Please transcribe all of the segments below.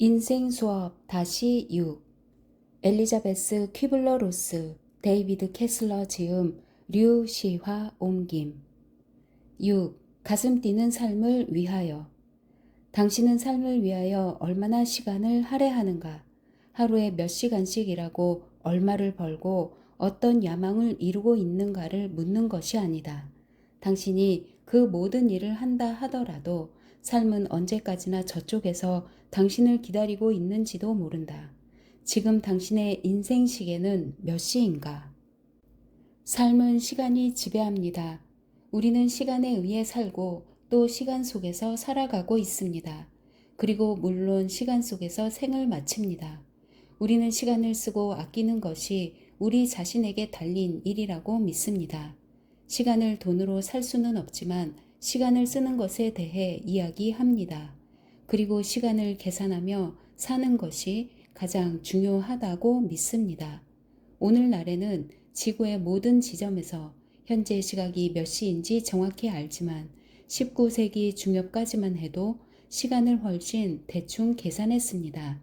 인생 수업 다시 6. 엘리자베스 퀴블러 로스, 데이비드 캐슬러 지음, 류 시화 옮김. 6. 가슴 뛰는 삶을 위하여. 당신은 삶을 위하여 얼마나 시간을 할애하는가? 하루에 몇 시간씩 일하고 얼마를 벌고 어떤 야망을 이루고 있는가를 묻는 것이 아니다. 당신이 그 모든 일을 한다 하더라도 삶은 언제까지나 저쪽에서 당신을 기다리고 있는지도 모른다. 지금 당신의 인생 시계는 몇 시인가? 삶은 시간이 지배합니다. 우리는 시간에 의해 살고 또 시간 속에서 살아가고 있습니다. 그리고 물론 시간 속에서 생을 마칩니다. 우리는 시간을 쓰고 아끼는 것이 우리 자신에게 달린 일이라고 믿습니다. 시간을 돈으로 살 수는 없지만 시간을 쓰는 것에 대해 이야기합니다. 그리고 시간을 계산하며 사는 것이 가장 중요하다고 믿습니다. 오늘날에는 지구의 모든 지점에서 현재 시각이 몇 시인지 정확히 알지만 19세기 중엽까지만 해도 시간을 훨씬 대충 계산했습니다.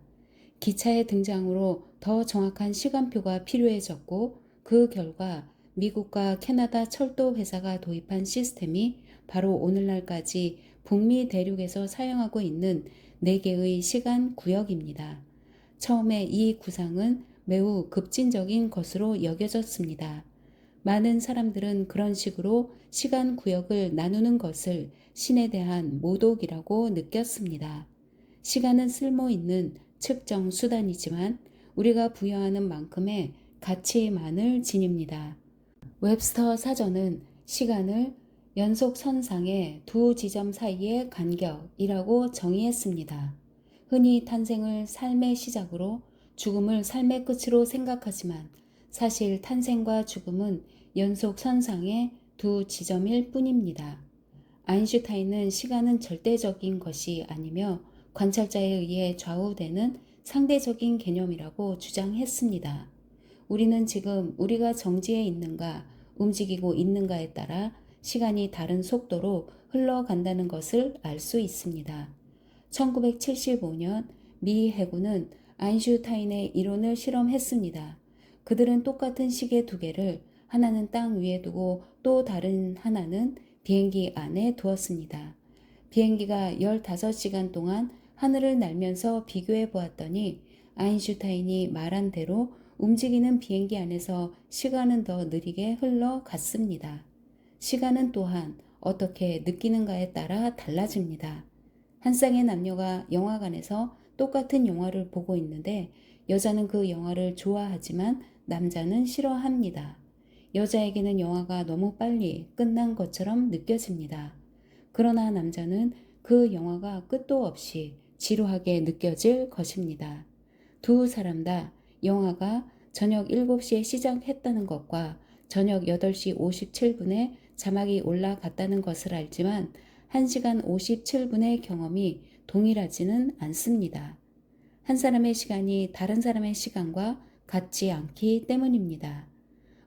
기차의 등장으로 더 정확한 시간표가 필요해졌고 그 결과 미국과 캐나다 철도 회사가 도입한 시스템이 바로 오늘날까지 북미 대륙에서 사용하고 있는 4개의 시간 구역입니다. 처음에 이 구상은 매우 급진적인 것으로 여겨졌습니다. 많은 사람들은 그런 식으로 시간 구역을 나누는 것을 신에 대한 모독이라고 느꼈습니다. 시간은 쓸모 있는 측정 수단이지만 우리가 부여하는 만큼의 가치만을 지닙니다. 웹스터 사전은 시간을 연속선상의 두 지점 사이의 간격이라고 정의했습니다. 흔히 탄생을 삶의 시작으로 죽음을 삶의 끝으로 생각하지만 사실 탄생과 죽음은 연속선상의 두 지점일 뿐입니다. 아인슈타인은 시간은 절대적인 것이 아니며 관찰자에 의해 좌우되는 상대적인 개념이라고 주장했습니다. 우리는 지금 우리가 정지해 있는가, 움직이고 있는가에 따라 시간이 다른 속도로 흘러간다는 것을 알 수 있습니다. 1975년 미 해군은 아인슈타인의 이론을 실험했습니다. 그들은 똑같은 시계 2개를 하나는 땅 위에 두고 또 다른 하나는 비행기 안에 두었습니다. 비행기가 15시간 동안 하늘을 날면서 비교해 보았더니 아인슈타인이 말한 대로 움직이는 비행기 안에서 시간은 더 느리게 흘러갔습니다. 시간은 또한 어떻게 느끼는가에 따라 달라집니다. 한 쌍의 남녀가 영화관에서 똑같은 영화를 보고 있는데 여자는 그 영화를 좋아하지만 남자는 싫어합니다. 여자에게는 영화가 너무 빨리 끝난 것처럼 느껴집니다. 그러나 남자는 그 영화가 끝도 없이 지루하게 느껴질 것입니다. 두 사람 다 영화가 저녁 7시에 시작했다는 것과 저녁 8시 57분에 자막이 올라갔다는 것을 알지만 1시간 57분의 경험이 동일하지는 않습니다. 한 사람의 시간이 다른 사람의 시간과 같지 않기 때문입니다.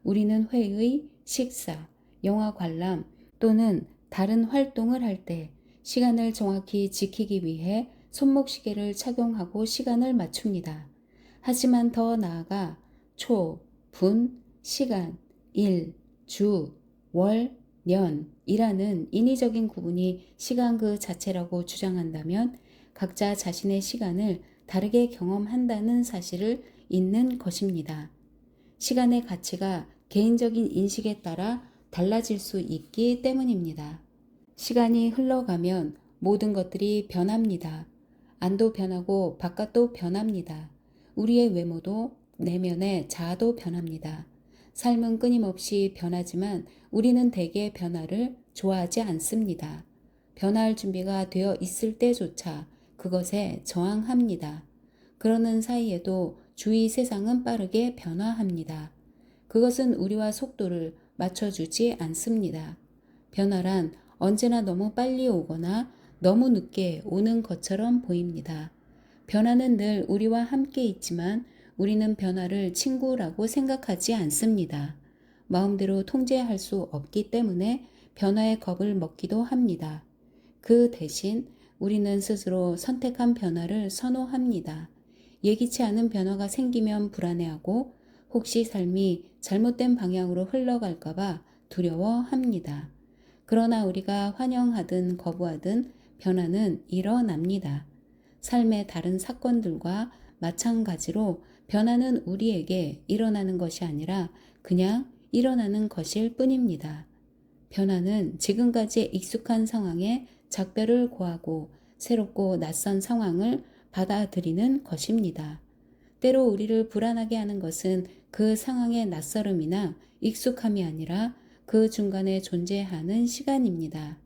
우리는 회의, 식사, 영화 관람 또는 다른 활동을 할 때 시간을 정확히 지키기 위해 손목시계를 착용하고 시간을 맞춥니다. 하지만 더 나아가 초, 분, 시간, 일, 주, 월, 년이라는 인위적인 구분이 시간 그 자체라고 주장한다면 각자 자신의 시간을 다르게 경험한다는 사실을 잊는 것입니다. 시간의 가치가 개인적인 인식에 따라 달라질 수 있기 때문입니다. 시간이 흘러가면 모든 것들이 변합니다. 안도 변하고 바깥도 변합니다. 우리의 외모도 내면의 자아도 변합니다. 삶은 끊임없이 변하지만 우리는 대개 변화를 좋아하지 않습니다. 변화할 준비가 되어 있을 때조차 그것에 저항합니다. 그러는 사이에도 주위 세상은 빠르게 변화합니다. 그것은 우리와 속도를 맞춰주지 않습니다. 변화란 언제나 너무 빨리 오거나 너무 늦게 오는 것처럼 보입니다. 변화는 늘 우리와 함께 있지만 우리는 변화를 친구라고 생각하지 않습니다. 마음대로 통제할 수 없기 때문에 변화의 겁을 먹기도 합니다. 그 대신 우리는 스스로 선택한 변화를 선호합니다. 예기치 않은 변화가 생기면 불안해하고 혹시 삶이 잘못된 방향으로 흘러갈까봐 두려워합니다. 그러나 우리가 환영하든 거부하든 변화는 일어납니다. 삶의 다른 사건들과 마찬가지로 변화는 우리에게 일어나는 것이 아니라 그냥 일어나는 것일 뿐입니다. 변화는 지금까지 익숙한 상황에 작별을 고하고 새롭고 낯선 상황을 받아들이는 것입니다. 때로 우리를 불안하게 하는 것은 그 상황의 낯설음이나 익숙함이 아니라 그 중간에 존재하는 시간입니다.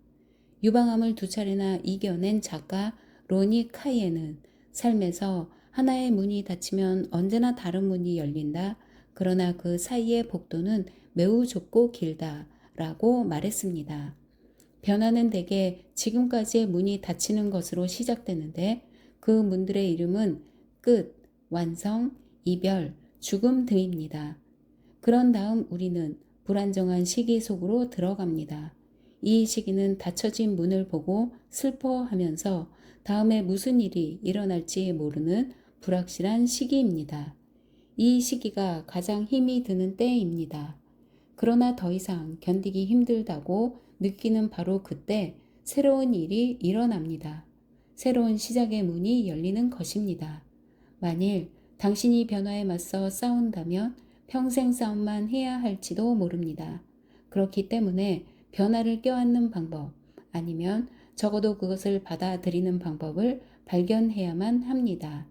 유방암을 2차례나 이겨낸 작가 로니 카이에는 삶에서 하나의 문이 닫히면 언제나 다른 문이 열린다. 그러나 그 사이의 복도는 매우 좁고 길다. 라고 말했습니다. 변화는 대개 지금까지의 문이 닫히는 것으로 시작되는데 그 문들의 이름은 끝, 완성, 이별, 죽음 등입니다. 그런 다음 우리는 불안정한 시기 속으로 들어갑니다. 이 시기는 닫혀진 문을 보고 슬퍼하면서 다음에 무슨 일이 일어날지 모르는 불확실한 시기입니다. 이 시기가 가장 힘이 드는 때입니다. 그러나 더 이상 견디기 힘들다고 느끼는 바로 그때 새로운 일이 일어납니다. 새로운 시작의 문이 열리는 것입니다. 만일 당신이 변화에 맞서 싸운다면 평생 싸움만 해야 할지도 모릅니다. 그렇기 때문에 변화를 껴안는 방법, 아니면 적어도 그것을 받아들이는 방법을 발견해야만 합니다.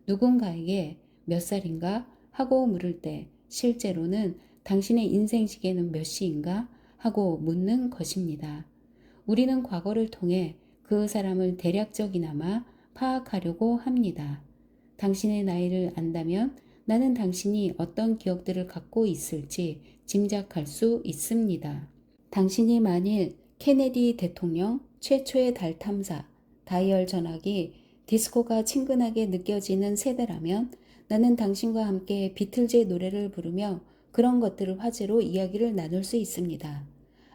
누군가에게 몇 살인가 하고 물을 때 실제로는 당신의 인생 시계는 몇 시인가 하고 묻는 것입니다. 우리는 과거를 통해 그 사람을 대략적이나마 파악하려고 합니다. 당신의 나이를 안다면 나는 당신이 어떤 기억들을 갖고 있을지 짐작할 수 있습니다. 당신이 만일 케네디 대통령 최초의 달 탐사, 다이얼 전화기, 디스코가 친근하게 느껴지는 세대라면 나는 당신과 함께 비틀즈의 노래를 부르며 그런 것들을 화제로 이야기를 나눌 수 있습니다.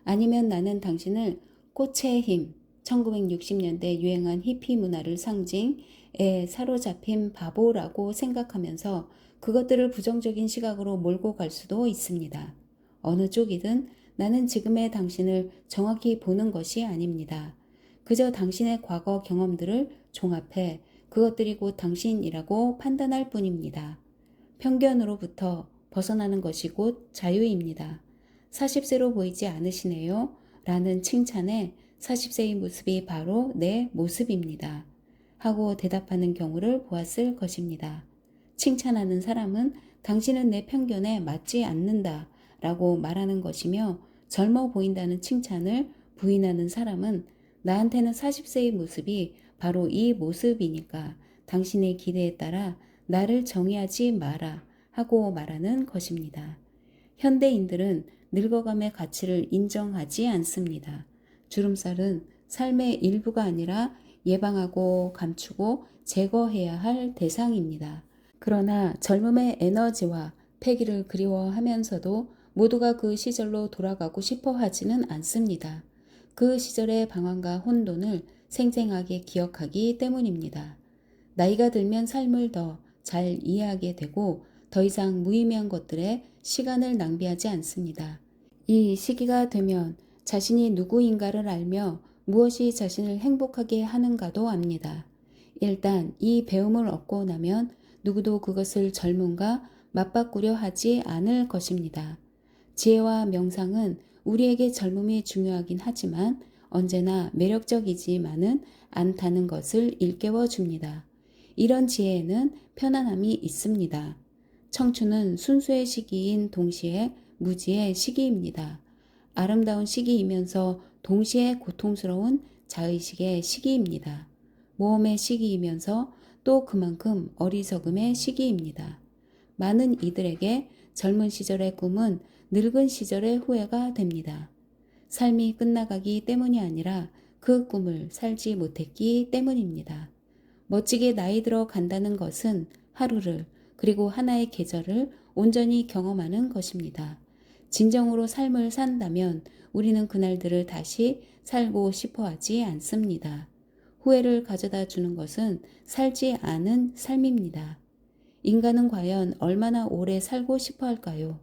아니면 나는 당신을 꽃의 힘, 1960년대 유행한 히피 문화를 상징에 사로잡힌 바보라고 생각하면서 그것들을 부정적인 시각으로 몰고 갈 수도 있습니다. 어느 쪽이든 나는 지금의 당신을 정확히 보는 것이 아닙니다. 그저 당신의 과거 경험들을 종합해 그것들이 곧 당신이라고 판단할 뿐입니다. 편견으로부터 벗어나는 것이 곧 자유입니다. 40세로 보이지 않으시네요? 라는 칭찬에 40세의 모습이 바로 내 모습입니다. 하고 대답하는 경우를 보았을 것입니다. 칭찬하는 사람은 당신은 내 편견에 맞지 않는다 라고 말하는 것이며 젊어 보인다는 칭찬을 부인하는 사람은 나한테는 40세의 모습이 바로 이 모습이니까 당신의 기대에 따라 나를 정의하지 마라 하고 말하는 것입니다. 현대인들은 늙어감의 가치를 인정하지 않습니다. 주름살은 삶의 일부가 아니라 예방하고 감추고 제거해야 할 대상입니다. 그러나 젊음의 에너지와 패기를 그리워하면서도 모두가 그 시절로 돌아가고 싶어 하지는 않습니다. 그 시절의 방황과 혼돈을 생생하게 기억하기 때문입니다. 나이가 들면 삶을 더 잘 이해하게 되고 더 이상 무의미한 것들에 시간을 낭비하지 않습니다. 이 시기가 되면 자신이 누구인가를 알며 무엇이 자신을 행복하게 하는가도 압니다. 일단 이 배움을 얻고 나면 누구도 그것을 젊음과 맞바꾸려 하지 않을 것입니다. 지혜와 명상은 우리에게 젊음이 중요하긴 하지만 언제나 매력적이지만은 않다는 것을 일깨워 줍니다. 이런 지혜에는 편안함이 있습니다. 청춘은 순수의 시기인 동시에 무지의 시기입니다. 아름다운 시기이면서 동시에 고통스러운 자의식의 시기입니다. 모험의 시기이면서 또 그만큼 어리석음의 시기입니다. 많은 이들에게 젊은 시절의 꿈은 늙은 시절의 후회가 됩니다. 삶이 끝나가기 때문이 아니라 그 꿈을 살지 못했기 때문입니다. 멋지게 나이 들어 간다는 것은 하루를 그리고 하나의 계절을 온전히 경험하는 것입니다. 진정으로 삶을 산다면 우리는 그날들을 다시 살고 싶어 하지 않습니다. 후회를 가져다 주는 것은 살지 않은 삶입니다. 인간은 과연 얼마나 오래 살고 싶어 할까요?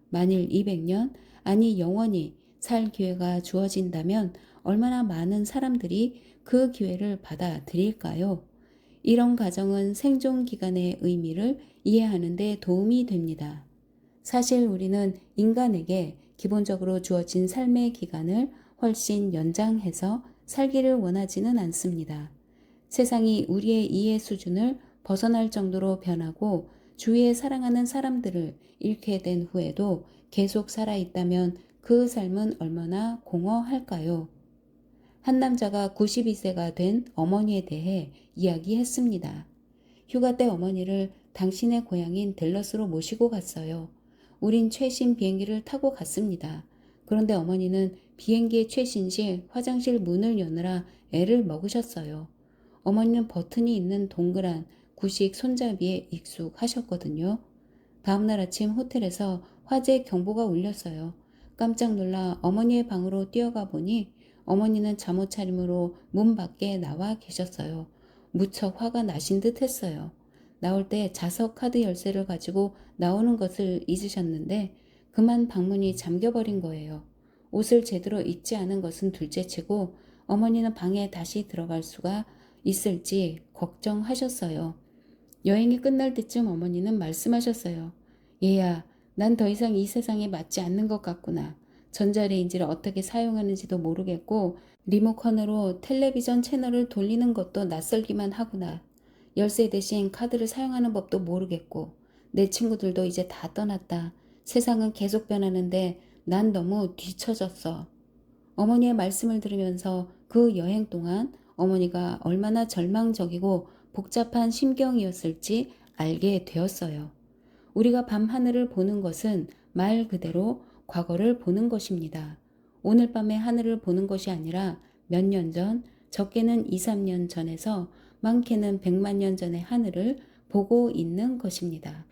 만일 200년, 아니 영원히 살 기회가 주어진다면 얼마나 많은 사람들이 그 기회를 받아들일까요? 이런 가정은 생존 기간의 의미를 이해하는 데 도움이 됩니다. 사실 우리는 인간에게 기본적으로 주어진 삶의 기간을 훨씬 연장해서 살기를 원하지는 않습니다. 세상이 우리의 이해 수준을 벗어날 정도로 변하고 주위에 사랑하는 사람들을 잃게 된 후에도 계속 살아있다면 그 삶은 얼마나 공허할까요? 한 남자가 92세가 된 어머니에 대해 이야기했습니다. 휴가 때 어머니를 당신의 고향인 댈러스로 모시고 갔어요. 우린 최신 비행기를 타고 갔습니다. 그런데 어머니는 비행기의 최신식 화장실 문을 여느라 애를 먹으셨어요. 어머니는 버튼이 있는 동그란 구식 손잡이에 익숙하셨거든요. 다음날 아침 호텔에서 화재 경보가 울렸어요. 깜짝 놀라 어머니의 방으로 뛰어가 보니 어머니는 잠옷 차림으로 문 밖에 나와 계셨어요. 무척 화가 나신 듯 했어요. 나올 때 자석 카드 열쇠를 가지고 나오는 것을 잊으셨는데 그만 방문이 잠겨버린 거예요. 옷을 제대로 입지 않은 것은 둘째치고 어머니는 방에 다시 들어갈 수가 있을지 걱정하셨어요. 여행이 끝날 때쯤 어머니는 말씀하셨어요. 얘야, 난 더 이상 이 세상에 맞지 않는 것 같구나. 전자레인지를 어떻게 사용하는지도 모르겠고 리모컨으로 텔레비전 채널을 돌리는 것도 낯설기만 하구나. 열쇠 대신 카드를 사용하는 법도 모르겠고 내 친구들도 이제 다 떠났다. 세상은 계속 변하는데 난 너무 뒤처졌어. 어머니의 말씀을 들으면서 그 여행 동안 어머니가 얼마나 절망적이고 복잡한 심경이었을지 알게 되었어요. 우리가 밤하늘을 보는 것은 말 그대로 과거를 보는 것입니다. 오늘 밤의 하늘을 보는 것이 아니라 몇 년 전, 적게는 2, 3년 전에서 많게는 100만 년 전의 하늘을 보고 있는 것입니다.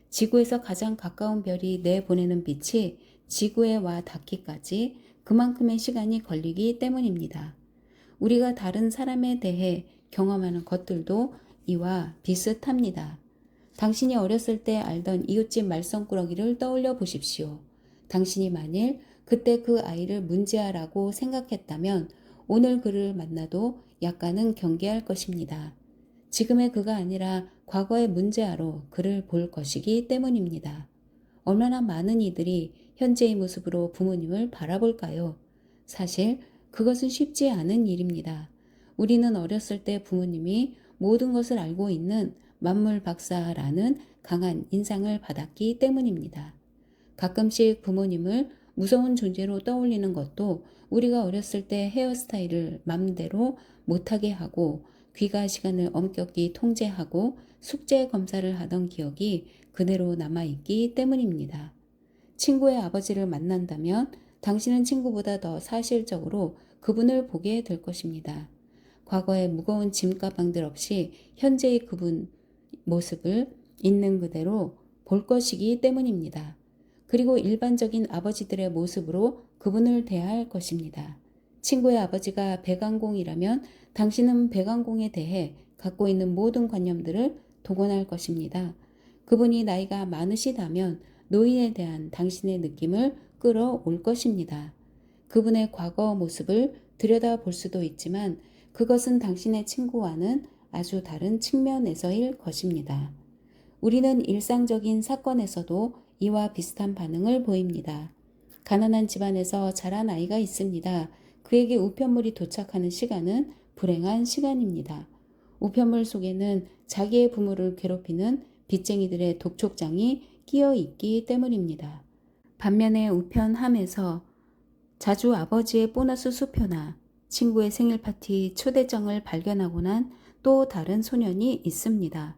지구에서 가장 가까운 별이 내보내는 빛이 지구에 와 닿기까지 그만큼의 시간이 걸리기 때문입니다. 우리가 다른 사람에 대해 경험하는 것들도 이와 비슷합니다. 당신이 어렸을 때 알던 이웃집 말썽꾸러기를 떠올려 보십시오. 당신이 만일 그때 그 아이를 문제아라고 생각했다면 오늘 그를 만나도 약간은 경계할 것입니다. 지금의 그가 아니라 과거의 문제아로 그를 볼 것이기 때문입니다. 얼마나 많은 이들이 현재의 모습으로 부모님을 바라볼까요? 사실 그것은 쉽지 않은 일입니다. 우리는 어렸을 때 부모님이 모든 것을 알고 있는 만물 박사라는 강한 인상을 받았기 때문입니다. 가끔씩 부모님을 무서운 존재로 떠올리는 것도 우리가 어렸을 때 헤어스타일을 맘대로 못하게 하고 귀가 시간을 엄격히 통제하고 숙제 검사를 하던 기억이 그대로 남아있기 때문입니다. 친구의 아버지를 만난다면 당신은 친구보다 더 사실적으로 그분을 보게 될 것입니다. 과거의 무거운 짐가방들 없이 현재의 그분 모습을 있는 그대로 볼 것이기 때문입니다. 그리고 일반적인 아버지들의 모습으로 그분을 대할 것입니다. 친구의 아버지가 백왕공이라면 당신은 백왕공에 대해 갖고 있는 모든 관념들을 동원할 것입니다. 그분이 나이가 많으시다면 노인에 대한 당신의 느낌을 끌어올 것입니다. 그분의 과거 모습을 들여다볼 수도 있지만 그것은 당신의 친구와는 아주 다른 측면에서일 것입니다. 우리는 일상적인 사건에서도 이와 비슷한 반응을 보입니다. 가난한 집안에서 자란 아이가 있습니다. 그에게 우편물이 도착하는 시간은 불행한 시간입니다. 우편물 속에는 자기의 부모를 괴롭히는 빚쟁이들의 독촉장이 끼어 있기 때문입니다. 반면에 우편함에서 자주 아버지의 보너스 수표나 친구의 생일 파티 초대장을 발견하고 난 또 다른 소년이 있습니다.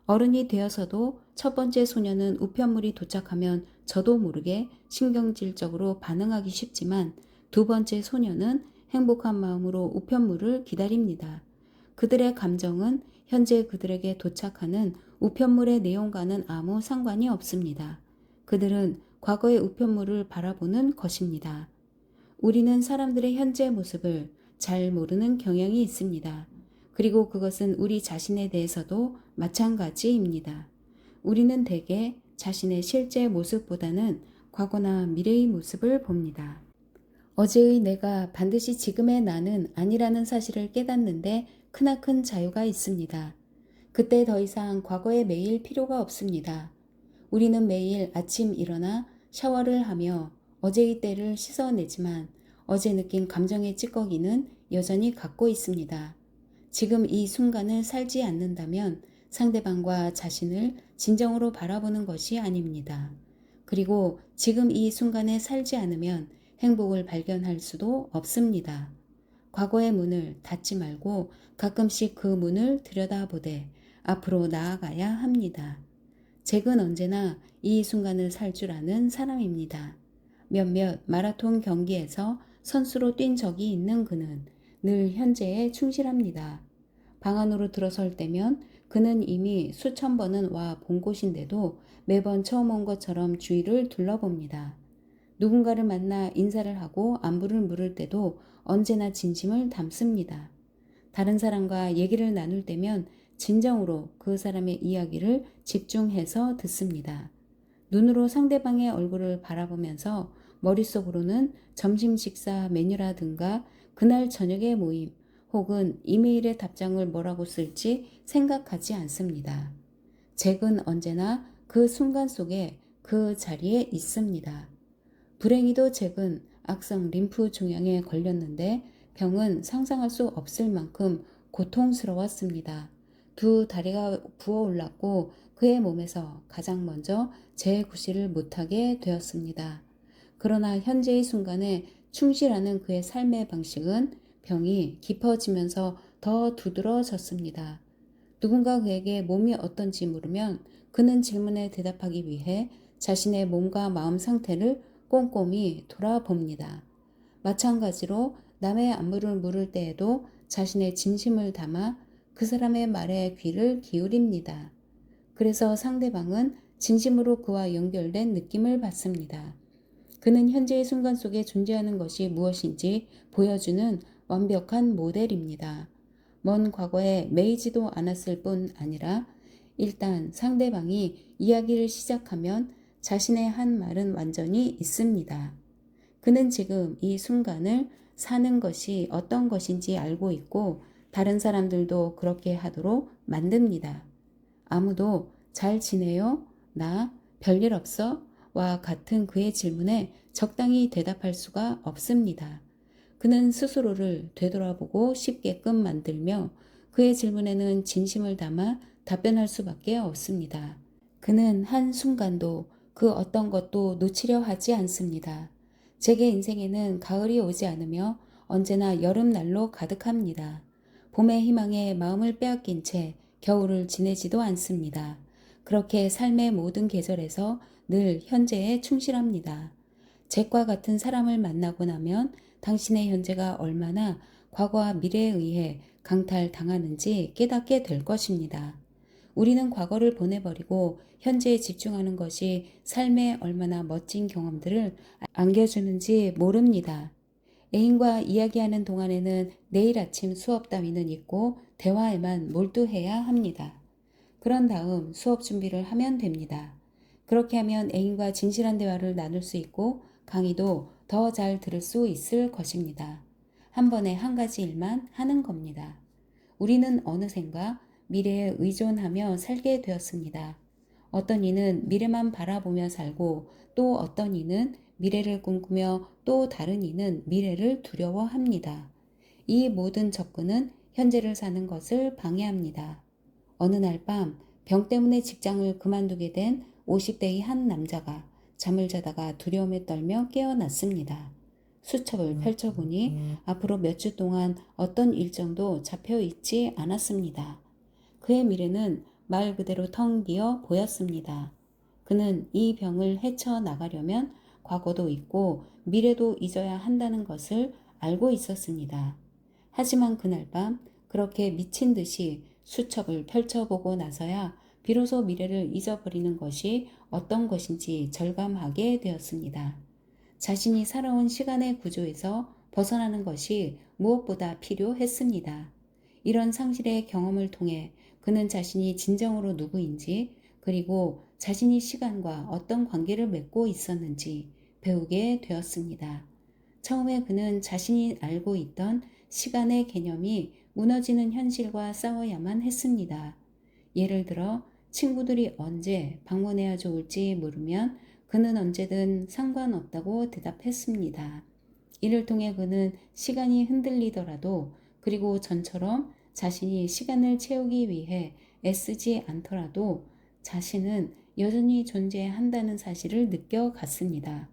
어른이 되어서도 첫 번째 소년은 우편물이 도착하면 저도 모르게 신경질적으로 반응하기 쉽지만 두 번째 소년은 행복한 마음으로 우편물을 기다립니다. 그들의 감정은 현재 그들에게 도착하는 우편물의 내용과는 아무 상관이 없습니다. 그들은 과거의 우편물을 바라보는 것입니다. 우리는 사람들의 현재 모습을 잘 모르는 경향이 있습니다. 그리고 그것은 우리 자신에 대해서도 마찬가지입니다. 우리는 대개 자신의 실제 모습보다는 과거나 미래의 모습을 봅니다. 어제의 내가 반드시 지금의 나는 아니라는 사실을 깨닫는데 크나큰 자유가 있습니다. 그때 더 이상 과거에 매일 필요가 없습니다. 우리는 매일 아침 일어나 샤워를 하며 어제의 때를 씻어내지만 어제 느낀 감정의 찌꺼기는 여전히 갖고 있습니다. 지금 이 순간을 살지 않는다면 상대방과 자신을 진정으로 바라보는 것이 아닙니다. 그리고 지금 이 순간에 살지 않으면 행복을 발견할 수도 없습니다. 과거의 문을 닫지 말고 가끔씩 그 문을 들여다보되 앞으로 나아가야 합니다. 잭은 언제나 이 순간을 살 줄 아는 사람입니다. 몇몇 마라톤 경기에서 선수로 뛴 적이 있는 그는 늘 현재에 충실합니다. 방 안으로 들어설 때면 그는 이미 수천 번은 와 본 곳인데도 매번 처음 온 것처럼 주위를 둘러봅니다. 누군가를 만나 인사를 하고 안부를 물을 때도 언제나 진심을 담습니다. 다른 사람과 얘기를 나눌 때면 진정으로 그 사람의 이야기를 집중해서 듣습니다. 눈으로 상대방의 얼굴을 바라보면서 머릿속으로는 점심 식사 메뉴라든가 그날 저녁의 모임 혹은 이메일의 답장을 뭐라고 쓸지 생각하지 않습니다. 잭은 언제나 그 순간 속에 그 자리에 있습니다. 불행히도 잭은 악성 림프 종양에 걸렸는데 병은 상상할 수 없을 만큼 고통스러웠습니다. 두 다리가 부어올랐고 그의 몸에서 가장 먼저 재구실을 못하게 되었습니다. 그러나 현재의 순간에 충실하는 그의 삶의 방식은 병이 깊어지면서 더 두드러졌습니다. 누군가 그에게 몸이 어떤지 물으면 그는 질문에 대답하기 위해 자신의 몸과 마음 상태를 꼼꼼히 돌아봅니다. 마찬가지로 남의 안부를 물을 때에도 자신의 진심을 담아 그 사람의 말에 귀를 기울입니다. 그래서 상대방은 진심으로 그와 연결된 느낌을 받습니다. 그는 현재의 순간 속에 존재하는 것이 무엇인지 보여주는 완벽한 모델입니다. 먼 과거에 매이지도 않았을 뿐 아니라 일단 상대방이 이야기를 시작하면 자신의 한 말은 완전히 있습니다. 그는 지금 이 순간을 사는 것이 어떤 것인지 알고 있고 다른 사람들도 그렇게 하도록 만듭니다. 아무도 잘 지내요? 나 별일 없어? 와 같은 그의 질문에 적당히 대답할 수가 없습니다. 그는 스스로를 되돌아보고 싶게끔 만들며 그의 질문에는 진심을 담아 답변할 수밖에 없습니다. 그는 한순간도 그 어떤 것도 놓치려 하지 않습니다. 제게 인생에는 가을이 오지 않으며 언제나 여름날로 가득합니다. 봄의 희망에 마음을 빼앗긴 채 겨울을 지내지도 않습니다. 그렇게 삶의 모든 계절에서 늘 현재에 충실합니다. 잭과 같은 사람을 만나고 나면 당신의 현재가 얼마나 과거와 미래에 의해 강탈당하는지 깨닫게 될 것입니다. 우리는 과거를 보내버리고 현재에 집중하는 것이 삶에 얼마나 멋진 경험들을 안겨주는지 모릅니다. 애인과 이야기하는 동안에는 내일 아침 수업 따위는 잊고 대화에만 몰두해야 합니다. 그런 다음 수업 준비를 하면 됩니다. 그렇게 하면 애인과 진실한 대화를 나눌 수 있고 강의도 더 잘 들을 수 있을 것입니다. 한 번에 한 가지 일만 하는 겁니다. 우리는 어느샌가 미래에 의존하며 살게 되었습니다. 어떤 이는 미래만 바라보며 살고 또 어떤 이는 미래를 꿈꾸며 또 다른 이는 미래를 두려워합니다. 이 모든 접근은 현재를 사는 것을 방해합니다. 어느 날 밤 병 때문에 직장을 그만두게 된 50대의 한 남자가 잠을 자다가 두려움에 떨며 깨어났습니다. 수첩을 펼쳐보니 앞으로 몇 주 동안 어떤 일정도 잡혀 있지 않았습니다. 그의 미래는 말 그대로 텅 비어 보였습니다. 그는 이 병을 헤쳐나가려면 과거도 잊고 미래도 잊어야 한다는 것을 알고 있었습니다. 하지만 그날 밤 그렇게 미친 듯이 수첩을 펼쳐보고 나서야 비로소 미래를 잊어버리는 것이 어떤 것인지 절감하게 되었습니다. 자신이 살아온 시간의 구조에서 벗어나는 것이 무엇보다 필요했습니다. 이런 상실의 경험을 통해 그는 자신이 진정으로 누구인지, 그리고 자신이 시간과 어떤 관계를 맺고 있었는지 배우게 되었습니다. 처음에 그는 자신이 알고 있던 시간의 개념이 무너지는 현실과 싸워야만 했습니다. 예를 들어 친구들이 언제 방문해야 좋을지 물으면 그는 언제든 상관없다고 대답했습니다. 이를 통해 그는 시간이 흔들리더라도, 그리고 전처럼 자신이 시간을 채우기 위해 애쓰지 않더라도 자신은 여전히 존재한다는 사실을 느껴갔습니다.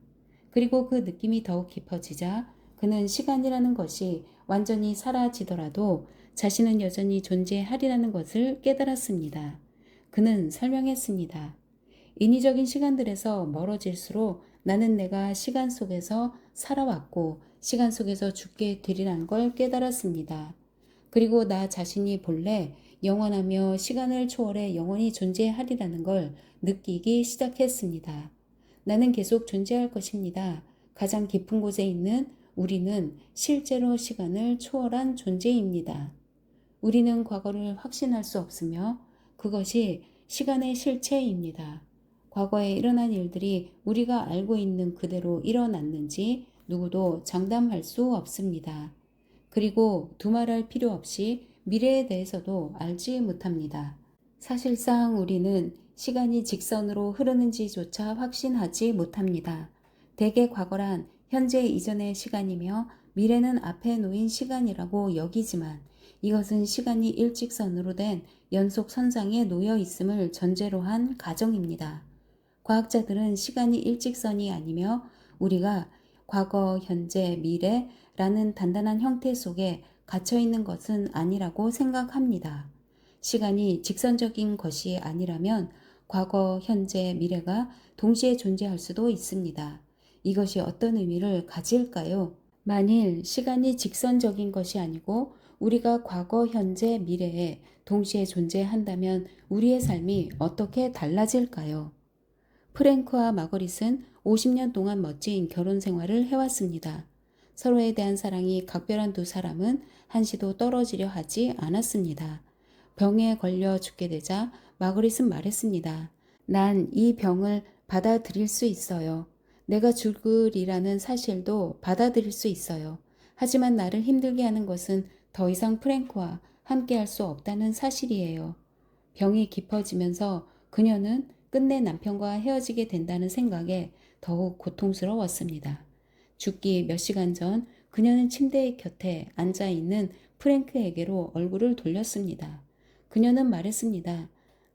그리고 그 느낌이 더욱 깊어지자 그는 시간이라는 것이 완전히 사라지더라도 자신은 여전히 존재하리라는 것을 깨달았습니다. 그는 설명했습니다. 인위적인 시간들에서 멀어질수록 나는 내가 시간 속에서 살아왔고 시간 속에서 죽게 되리라는 걸 깨달았습니다. 그리고 나 자신이 본래 영원하며 시간을 초월해 영원히 존재하리라는 걸 느끼기 시작했습니다. 나는 계속 존재할 것입니다. 가장 깊은 곳에 있는 우리는 실제로 시간을 초월한 존재입니다. 우리는 과거를 확신할 수 없으며 그것이 시간의 실체입니다. 과거에 일어난 일들이 우리가 알고 있는 그대로 일어났는지 누구도 장담할 수 없습니다. 그리고 두말할 필요 없이 미래에 대해서도 알지 못합니다. 사실상 우리는 시간이 직선으로 흐르는지조차 확신하지 못합니다. 대개 과거란 현재 이전의 시간이며 미래는 앞에 놓인 시간이라고 여기지만 이것은 시간이 일직선으로 된 연속선상에 놓여 있음을 전제로 한 가정입니다. 과학자들은 시간이 일직선이 아니며 우리가 과거, 현재, 미래라는 단단한 형태 속에 갇혀 있는 것은 아니라고 생각합니다. 시간이 직선적인 것이 아니라면 과거, 현재, 미래가 동시에 존재할 수도 있습니다. 이것이 어떤 의미를 가질까요? 만일 시간이 직선적인 것이 아니고 우리가 과거, 현재, 미래에 동시에 존재한다면 우리의 삶이 어떻게 달라질까요? 프랭크와 마거릿은 50년 동안 멋진 결혼 생활을 해왔습니다. 서로에 대한 사랑이 각별한 두 사람은 한시도 떨어지려 하지 않았습니다. 병에 걸려 죽게 되자 마거릿은 말했습니다. 난 이 병을 받아들일 수 있어요. 내가 죽으리라는 사실도 받아들일 수 있어요. 하지만 나를 힘들게 하는 것은 더 이상 프랭크와 함께할 수 없다는 사실이에요. 병이 깊어지면서 그녀는 끝내 남편과 헤어지게 된다는 생각에 더욱 고통스러웠습니다. 죽기 몇 시간 전 그녀는 침대 곁에 앉아 있는 프랭크에게로 얼굴을 돌렸습니다. 그녀는 말했습니다.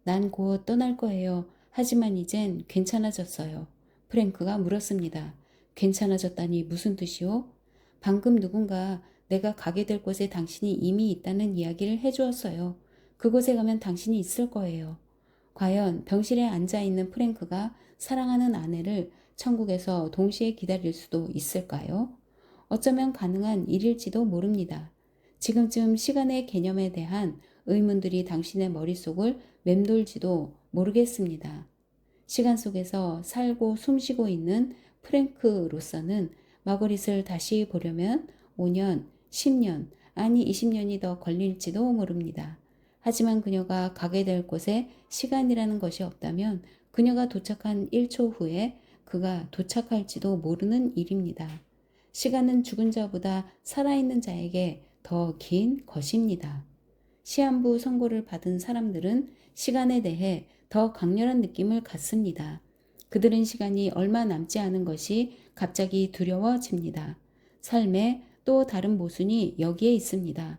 난 곧 떠날 거예요. 하지만 이젠 괜찮아졌어요. 프랭크가 물었습니다. 괜찮아졌다니 무슨 뜻이오? 방금 누군가 내가 가게 될 곳에 당신이 이미 있다는 이야기를 해주었어요. 그곳에 가면 당신이 있을 거예요. 과연 병실에 앉아있는 프랭크가 사랑하는 아내를 천국에서 동시에 기다릴 수도 있을까요? 어쩌면 가능한 일일지도 모릅니다. 지금쯤 시간의 개념에 대한 의문들이 당신의 머릿속을 맴돌지도 모르겠습니다. 시간 속에서 살고 숨쉬고 있는 프랭크로서는 마거릿을 다시 보려면 5년, 10년, 아니 20년이 더 걸릴지도 모릅니다. 하지만 그녀가 가게 될 곳에 시간이라는 것이 없다면 그녀가 도착한 1초 후에 그가 도착할지도 모르는 일입니다. 시간은 죽은 자보다 살아있는 자에게 더 긴 것입니다. 시한부 선고를 받은 사람들은 시간에 대해 더 강렬한 느낌을 갖습니다. 그들은 시간이 얼마 남지 않은 것이 갑자기 두려워집니다. 삶의 또 다른 모순이 여기에 있습니다.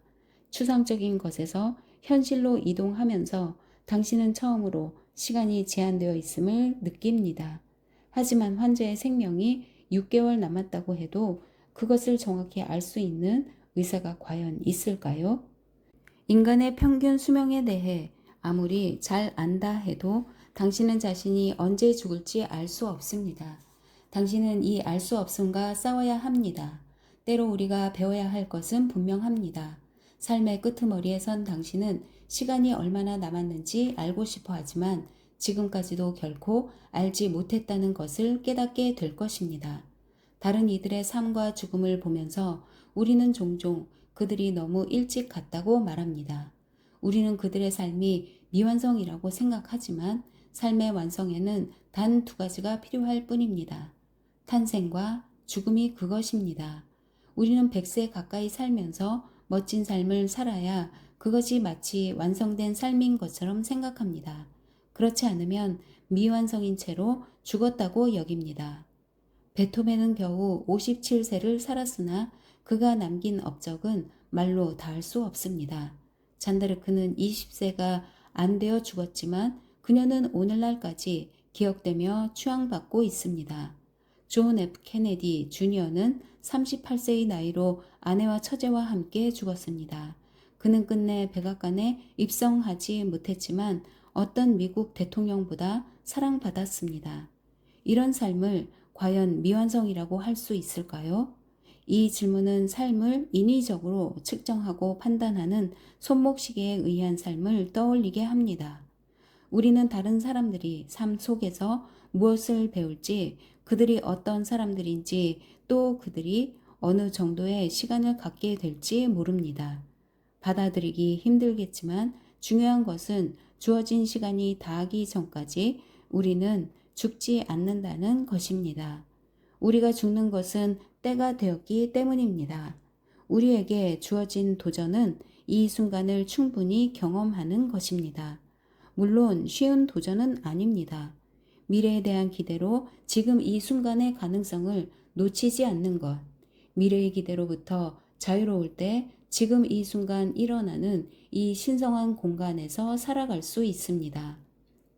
추상적인 것에서 현실로 이동하면서 당신은 처음으로 시간이 제한되어 있음을 느낍니다. 하지만 환자의 생명이 6개월 남았다고 해도 그것을 정확히 알 수 있는 의사가 과연 있을까요? 인간의 평균 수명에 대해 아무리 잘 안다 해도 당신은 자신이 언제 죽을지 알 수 없습니다. 당신은 이 알 수 없음과 싸워야 합니다. 때로 우리가 배워야 할 것은 분명합니다. 삶의 끄트머리에 선 당신은 시간이 얼마나 남았는지 알고 싶어 하지만 지금까지도 결코 알지 못했다는 것을 깨닫게 될 것입니다. 다른 이들의 삶과 죽음을 보면서 우리는 종종 그들이 너무 일찍 갔다고 말합니다. 우리는 그들의 삶이 미완성이라고 생각하지만 삶의 완성에는 단 두 가지가 필요할 뿐입니다. 탄생과 죽음이 그것입니다. 우리는 100세 가까이 살면서 멋진 삶을 살아야 그것이 마치 완성된 삶인 것처럼 생각합니다. 그렇지 않으면 미완성인 채로 죽었다고 여깁니다. 베토벤은 겨우 57세를 살았으나 그가 남긴 업적은 말로 다할 수 없습니다. 잔다르크는 20세가 안 되어 죽었지만 그녀는 오늘날까지 기억되며 추앙받고 있습니다. 존 F 케네디 주니어는 38세의 나이로 아내와 처제와 함께 죽었습니다. 그는 끝내 백악관에 입성하지 못했지만 어떤 미국 대통령보다 사랑받았습니다. 이런 삶을 과연 미완성이라고 할 수 있을까요? 이 질문은 삶을 인위적으로 측정하고 판단하는 손목시계에 의한 삶을 떠올리게 합니다. 우리는 다른 사람들이 삶 속에서 무엇을 배울지, 그들이 어떤 사람들인지, 또 그들이 어느 정도의 시간을 갖게 될지 모릅니다. 받아들이기 힘들겠지만 중요한 것은 주어진 시간이 다하기 전까지 우리는 죽지 않는다는 것입니다. 우리가 죽는 것은 때가 되었기 때문입니다. 우리에게 주어진 도전은 이 순간을 충분히 경험하는 것입니다. 물론 쉬운 도전은 아닙니다. 미래에 대한 기대로 지금 이 순간의 가능성을 놓치지 않는 것. 미래의 기대로부터 자유로울 때 지금 이 순간 일어나는 이 신성한 공간에서 살아갈 수 있습니다.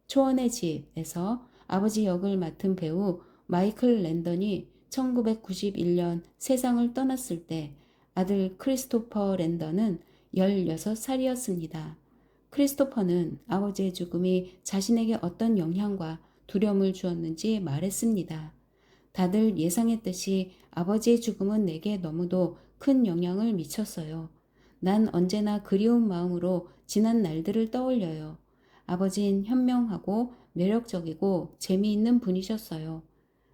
초원의 집에서 아버지 역을 맡은 배우 마이클 랜던이 1991년 세상을 떠났을 때 아들 크리스토퍼 랜던은 16살이었습니다. 크리스토퍼는 아버지의 죽음이 자신에게 어떤 영향과 두려움을 주었는지 말했습니다. 다들 예상했듯이 아버지의 죽음은 내게 너무도 큰 영향을 미쳤어요. 난 언제나 그리운 마음으로 지난 날들을 떠올려요. 아버지는 현명하고 매력적이고 재미있는 분이셨어요.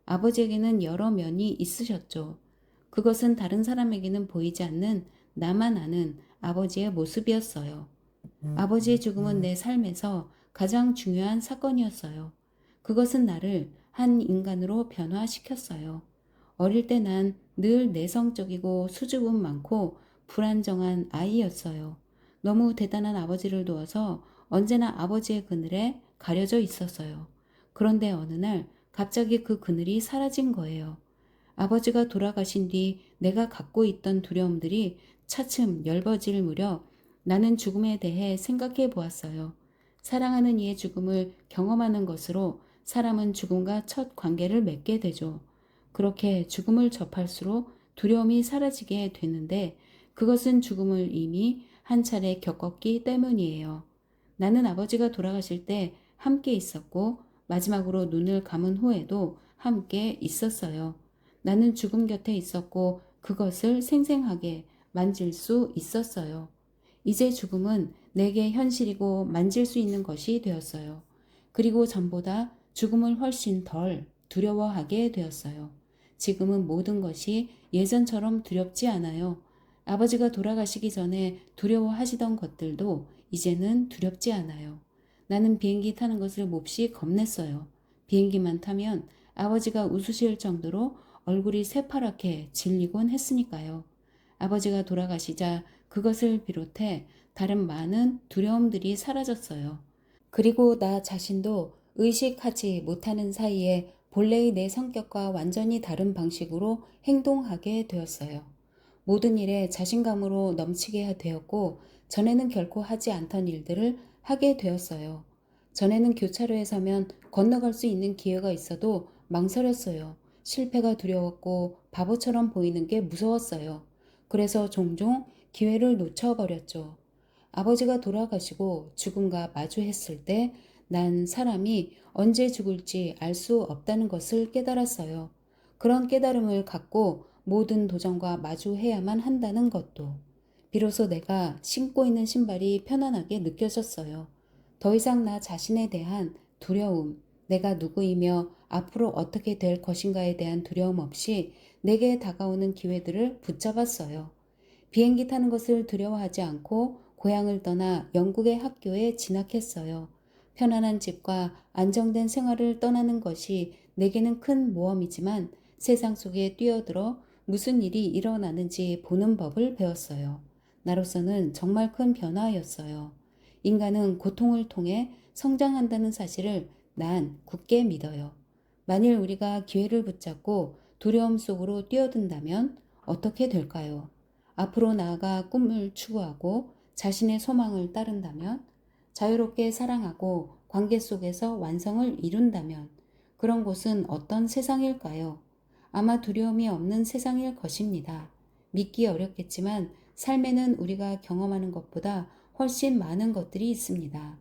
아버지에게는 여러 면이 있으셨죠. 그것은 다른 사람에게는 보이지 않는 나만 아는 아버지의 모습이었어요. 아버지의 죽음은 내 삶에서 가장 중요한 사건이었어요. 그것은 나를 한 인간으로 변화시켰어요. 어릴 때 난 늘 내성적이고 수줍음 많고 불안정한 아이였어요. 너무 대단한 아버지를 두어서 언제나 아버지의 그늘에 가려져 있었어요. 그런데 어느 날 갑자기 그 그늘이 사라진 거예요. 아버지가 돌아가신 뒤 내가 갖고 있던 두려움들이 차츰 엷어질 무렵 나는 죽음에 대해 생각해 보았어요. 사랑하는 이의 죽음을 경험하는 것으로 사람은 죽음과 첫 관계를 맺게 되죠. 그렇게 죽음을 접할수록 두려움이 사라지게 되는데 그것은 죽음을 이미 한 차례 겪었기 때문이에요. 나는 아버지가 돌아가실 때 함께 있었고 마지막으로 눈을 감은 후에도 함께 있었어요. 나는 죽음 곁에 있었고 그것을 생생하게 만질 수 있었어요. 이제 죽음은 내게 현실이고 만질 수 있는 것이 되었어요. 그리고 전보다 죽음을 훨씬 덜 두려워하게 되었어요. 지금은 모든 것이 예전처럼 두렵지 않아요. 아버지가 돌아가시기 전에 두려워하시던 것들도 이제는 두렵지 않아요. 나는 비행기 타는 것을 몹시 겁냈어요. 비행기만 타면 아버지가 웃으실 정도로 얼굴이 새파랗게 질리곤 했으니까요. 아버지가 돌아가시자 그것을 비롯해 다른 많은 두려움들이 사라졌어요. 그리고 나 자신도 의식하지 못하는 사이에 본래의 내 성격과 완전히 다른 방식으로 행동하게 되었어요. 모든 일에 자신감으로 넘치게 되었고 전에는 결코 하지 않던 일들을 하게 되었어요. 전에는 교차로에 서면 건너갈 수 있는 기회가 있어도 망설였어요. 실패가 두려웠고 바보처럼 보이는 게 무서웠어요. 그래서 종종 기회를 놓쳐버렸죠. 아버지가 돌아가시고 죽음과 마주했을 때 난 사람이 언제 죽을지 알 수 없다는 것을 깨달았어요. 그런 깨달음을 갖고 모든 도전과 마주해야만 한다는 것도. 비로소 내가 신고 있는 신발이 편안하게 느껴졌어요. 더 이상 나 자신에 대한 두려움, 내가 누구이며 앞으로 어떻게 될 것인가에 대한 두려움 없이 내게 다가오는 기회들을 붙잡았어요. 비행기 타는 것을 두려워하지 않고 고향을 떠나 영국의 학교에 진학했어요. 편안한 집과 안정된 생활을 떠나는 것이 내게는 큰 모험이지만 세상 속에 뛰어들어 무슨 일이 일어나는지 보는 법을 배웠어요. 나로서는 정말 큰 변화였어요. 인간은 고통을 통해 성장한다는 사실을 난 굳게 믿어요. 만일 우리가 기회를 붙잡고 두려움 속으로 뛰어든다면 어떻게 될까요? 앞으로 나아가 꿈을 추구하고 자신의 소망을 따른다면, 자유롭게 사랑하고 관계 속에서 완성을 이룬다면 그런 곳은 어떤 세상일까요? 아마 두려움이 없는 세상일 것입니다. 믿기 어렵겠지만 삶에는 우리가 경험하는 것보다 훨씬 많은 것들이 있습니다.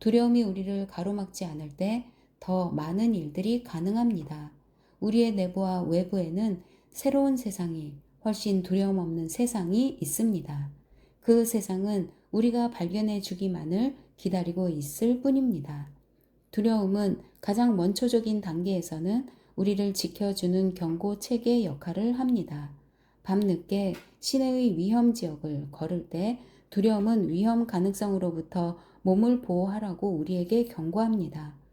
두려움이 우리를 가로막지 않을 때 더 많은 일들이 가능합니다. 우리의 내부와 외부에는 새로운 세상이, 훨씬 두려움 없는 세상이 있습니다. 그 세상은 우리가 발견해 주기만을 기다리고 있을 뿐입니다. 두려움은 가장 원초적인 단계에서는 우리를 지켜주는 경고 체계 역할을 합니다. 밤늦게 시내의 위험 지역을 걸을 때 두려움은 위험 가능성으로부터 몸을 보호하라고 우리에게 경고합니다.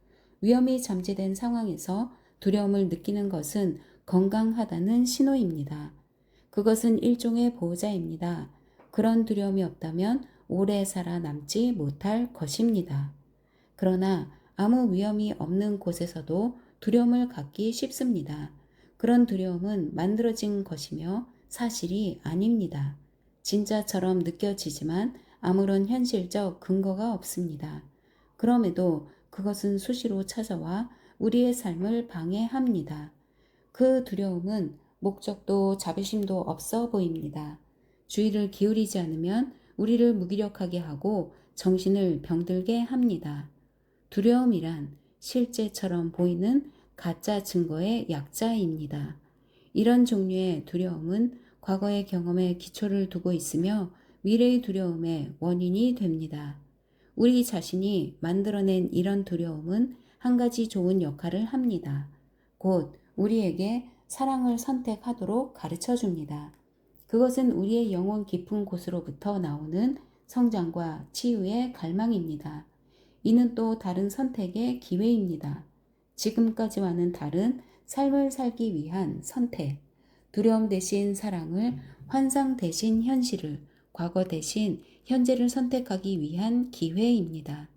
위험이 잠재된 상황에서 두려움을 느끼는 것은 건강하다는 신호입니다. 그것은 일종의 보호자입니다. 그런 두려움이 없다면 오래 살아남지 못할 것입니다. 그러나 아무 위험이 없는 곳에서도 두려움을 갖기 쉽습니다. 그런 두려움은 만들어진 것이며 사실이 아닙니다. 진짜처럼 느껴지지만 아무런 현실적 근거가 없습니다. 그럼에도 그것은 수시로 찾아와 우리의 삶을 방해합니다. 그 두려움은 목적도 자비심도 없어 보입니다. 주의를 기울이지 않으면 우리를 무기력하게 하고 정신을 병들게 합니다. 두려움이란 실제처럼 보이는 가짜 증거의 약자입니다. 이런 종류의 두려움은 과거의 경험에 기초를 두고 있으며 미래의 두려움의 원인이 됩니다. 우리 자신이 만들어낸 이런 두려움은 한 가지 좋은 역할을 합니다. 곧 우리에게 사랑을 선택하도록 가르쳐 줍니다. 그것은 우리의 영혼 깊은 곳으로부터 나오는 성장과 치유의 갈망입니다. 이는 또 다른 선택의 기회입니다. 지금까지와는 다른 삶을 살기 위한 선택, 두려움 대신 사랑을, 환상 대신 현실을, 과거 대신 현재를 선택하기 위한 기회입니다.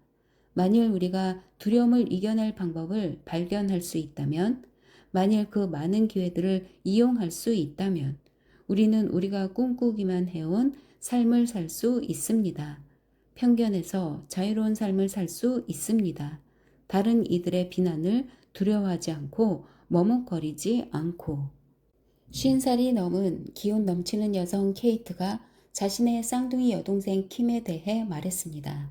만일 우리가 두려움을 이겨낼 방법을 발견할 수 있다면, 만일 그 많은 기회들을 이용할 수 있다면, 우리는 우리가 꿈꾸기만 해온 삶을 살 수 있습니다. 편견에서 자유로운 삶을 살 수 있습니다. 다른 이들의 비난을 두려워하지 않고 머뭇거리지 않고. 50살이 넘은 기운 넘치는 여성 케이트가 자신의 쌍둥이 여동생 킴에 대해 말했습니다.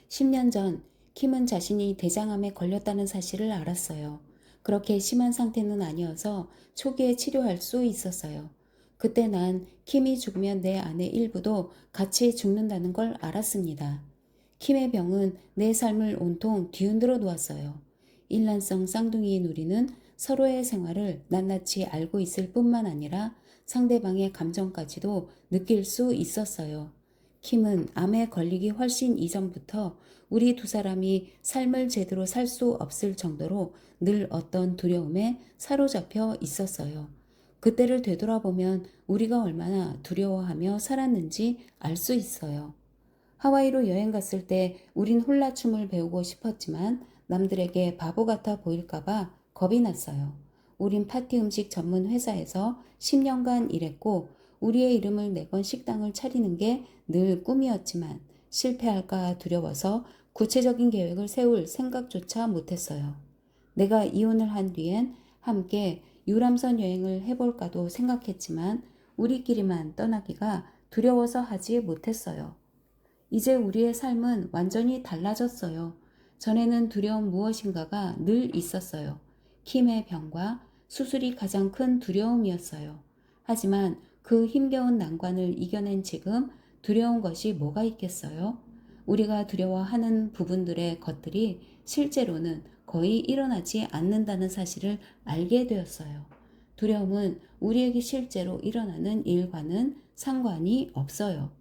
10년 전 킴은 자신이 대장암에 걸렸다는 사실을 알았어요. 그렇게 심한 상태는 아니어서 초기에 치료할 수 있었어요. 그때 난 킴이 죽으면 내 아내 일부도 같이 죽는다는 걸 알았습니다. 킴의 병은 내 삶을 온통 뒤흔들어 놓았어요. 일란성 쌍둥이인 우리는 서로의 생활을 낱낱이 알고 있을 뿐만 아니라 상대방의 감정까지도 느낄 수 있었어요. 킴은 암에 걸리기 훨씬 이전부터 우리 두 사람이 삶을 제대로 살 수 없을 정도로 늘 어떤 두려움에 사로잡혀 있었어요. 그때를 되돌아보면 우리가 얼마나 두려워하며 살았는지 알 수 있어요. 하와이로 여행 갔을 때 우린 훌라춤을 배우고 싶었지만 남들에게 바보 같아 보일까봐 겁이 났어요. 우린 파티 음식 전문 회사에서 10년간 일했고 우리의 이름을 내건 식당을 차리는 게 늘 꿈이었지만 실패할까 두려워서 구체적인 계획을 세울 생각조차 못했어요. 내가 이혼을 한 뒤엔 함께 유람선 여행을 해볼까도 생각했지만 우리끼리만 떠나기가 두려워서 하지 못했어요. 이제 우리의 삶은 완전히 달라졌어요. 전에는 두려운 무엇인가가 늘 있었어요. 킴의 병과 수술이 가장 큰 두려움이었어요. 하지만 그 힘겨운 난관을 이겨낸 지금 두려운 것이 뭐가 있겠어요? 우리가 두려워하는 부분들의 것들이 실제로는 거의 일어나지 않는다는 사실을 알게 되었어요. 두려움은 우리에게 실제로 일어나는 일과는 상관이 없어요.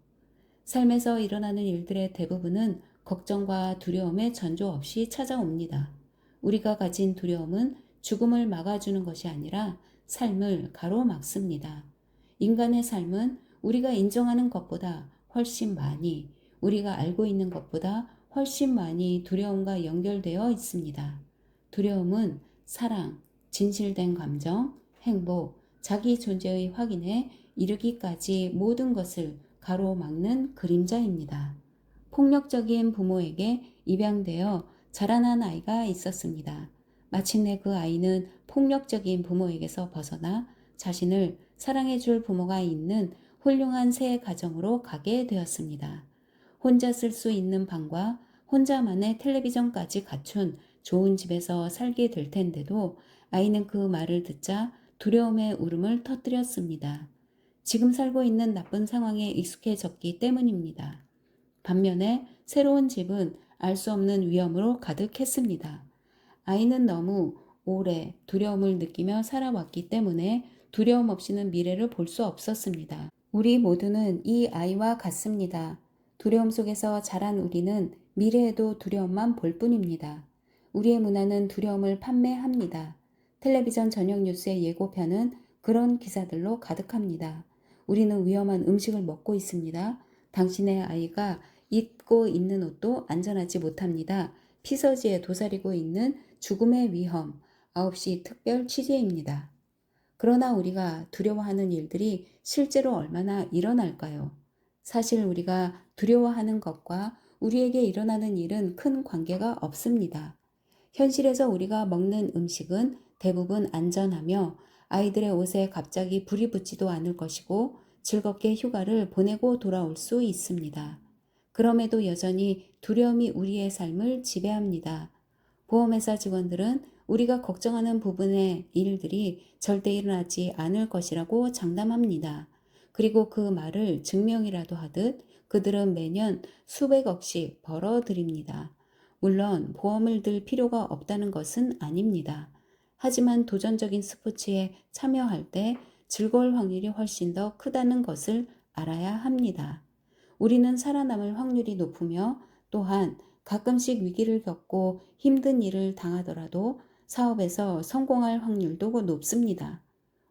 삶에서 일어나는 일들의 대부분은 걱정과 두려움의 전조 없이 찾아옵니다. 우리가 가진 두려움은 죽음을 막아주는 것이 아니라 삶을 가로막습니다. 인간의 삶은 우리가 인정하는 것보다 훨씬 많이, 우리가 알고 있는 것보다 훨씬 많이 두려움과 연결되어 있습니다. 두려움은 사랑, 진실된 감정, 행복, 자기 존재의 확인에 이르기까지 모든 것을 가로막는 그림자입니다. 폭력적인 부모에게 입양되어 자라난 아이가 있었습니다. 마침내 그 아이는 폭력적인 부모에게서 벗어나 자신을 사랑해줄 부모가 있는 훌륭한 새 가정으로 가게 되었습니다. 혼자 쓸 수 있는 방과 혼자만의 텔레비전까지 갖춘 좋은 집에서 살게 될 텐데도 아이는 그 말을 듣자 두려움의 울음을 터뜨렸습니다. 지금 살고 있는 나쁜 상황에 익숙해졌기 때문입니다. 반면에 새로운 집은 알 수 없는 위험으로 가득했습니다. 아이는 너무 오래 두려움을 느끼며 살아왔기 때문에 두려움 없이는 미래를 볼 수 없었습니다. 우리 모두는 이 아이와 같습니다. 두려움 속에서 자란 우리는 미래에도 두려움만 볼 뿐입니다. 우리의 문화는 두려움을 판매합니다. 텔레비전 저녁 뉴스의 예고편은 그런 기사들로 가득합니다. 우리는 위험한 음식을 먹고 있습니다. 당신의 아이가 입고 있는 옷도 안전하지 못합니다. 피서지에 도사리고 있는 죽음의 위험, 9시 특별 취재입니다. 그러나 우리가 두려워하는 일들이 실제로 얼마나 일어날까요? 사실 우리가 두려워하는 것과 우리에게 일어나는 일은 큰 관계가 없습니다. 현실에서 우리가 먹는 음식은 대부분 안전하며 아이들의 옷에 갑자기 불이 붙지도 않을 것이고 즐겁게 휴가를 보내고 돌아올 수 있습니다. 그럼에도 여전히 두려움이 우리의 삶을 지배합니다. 보험회사 직원들은 우리가 걱정하는 부분의 일들이 절대 일어나지 않을 것이라고 장담합니다. 그리고 그 말을 증명이라도 하듯 그들은 매년 수백억씩 벌어들입니다. 물론 보험을 들 필요가 없다는 것은 아닙니다. 하지만 도전적인 스포츠에 참여할 때 즐거울 확률이 훨씬 더 크다는 것을 알아야 합니다. 우리는 살아남을 확률이 높으며 또한 가끔씩 위기를 겪고 힘든 일을 당하더라도 사업에서 성공할 확률도 높습니다.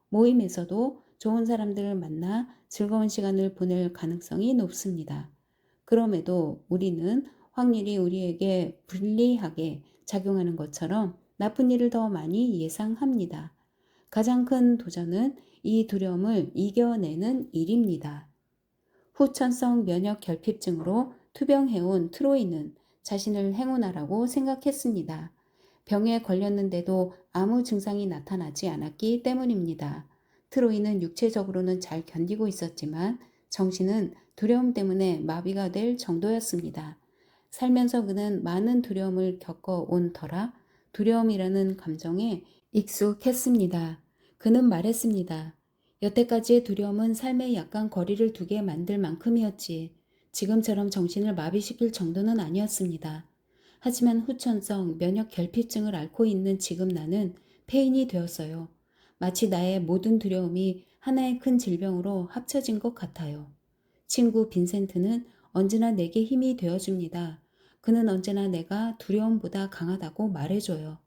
모임에서도 좋은 사람들을 만나 즐거운 시간을 보낼 가능성이 높습니다. 그럼에도 우리는 확률이 우리에게 불리하게 작용하는 것처럼 나쁜 일을 더 많이 예상합니다. 가장 큰 도전은 이 두려움을 이겨내는 일입니다. 후천성 면역 결핍증으로 투병해온 트로이는 자신을 행운아라고 생각했습니다. 병에 걸렸는데도 아무 증상이 나타나지 않았기 때문입니다. 트로이는 육체적으로는 잘 견디고 있었지만 정신은 두려움 때문에 마비가 될 정도였습니다. 살면서 그는 많은 두려움을 겪어온 터라 두려움이라는 감정에 익숙했습니다. 그는 말했습니다. 여태까지의 두려움은 삶에 약간 거리를 두게 만들 만큼이었지. 지금처럼 정신을 마비시킬 정도는 아니었습니다. 하지만 후천성 면역 결핍증을 앓고 있는 지금 나는 폐인이 되었어요. 마치 나의 모든 두려움이 하나의 큰 질병으로 합쳐진 것 같아요. 친구 빈센트는 언제나 내게 힘이 되어줍니다. 그는 언제나 내가 두려움보다 강하다고 말해줘요.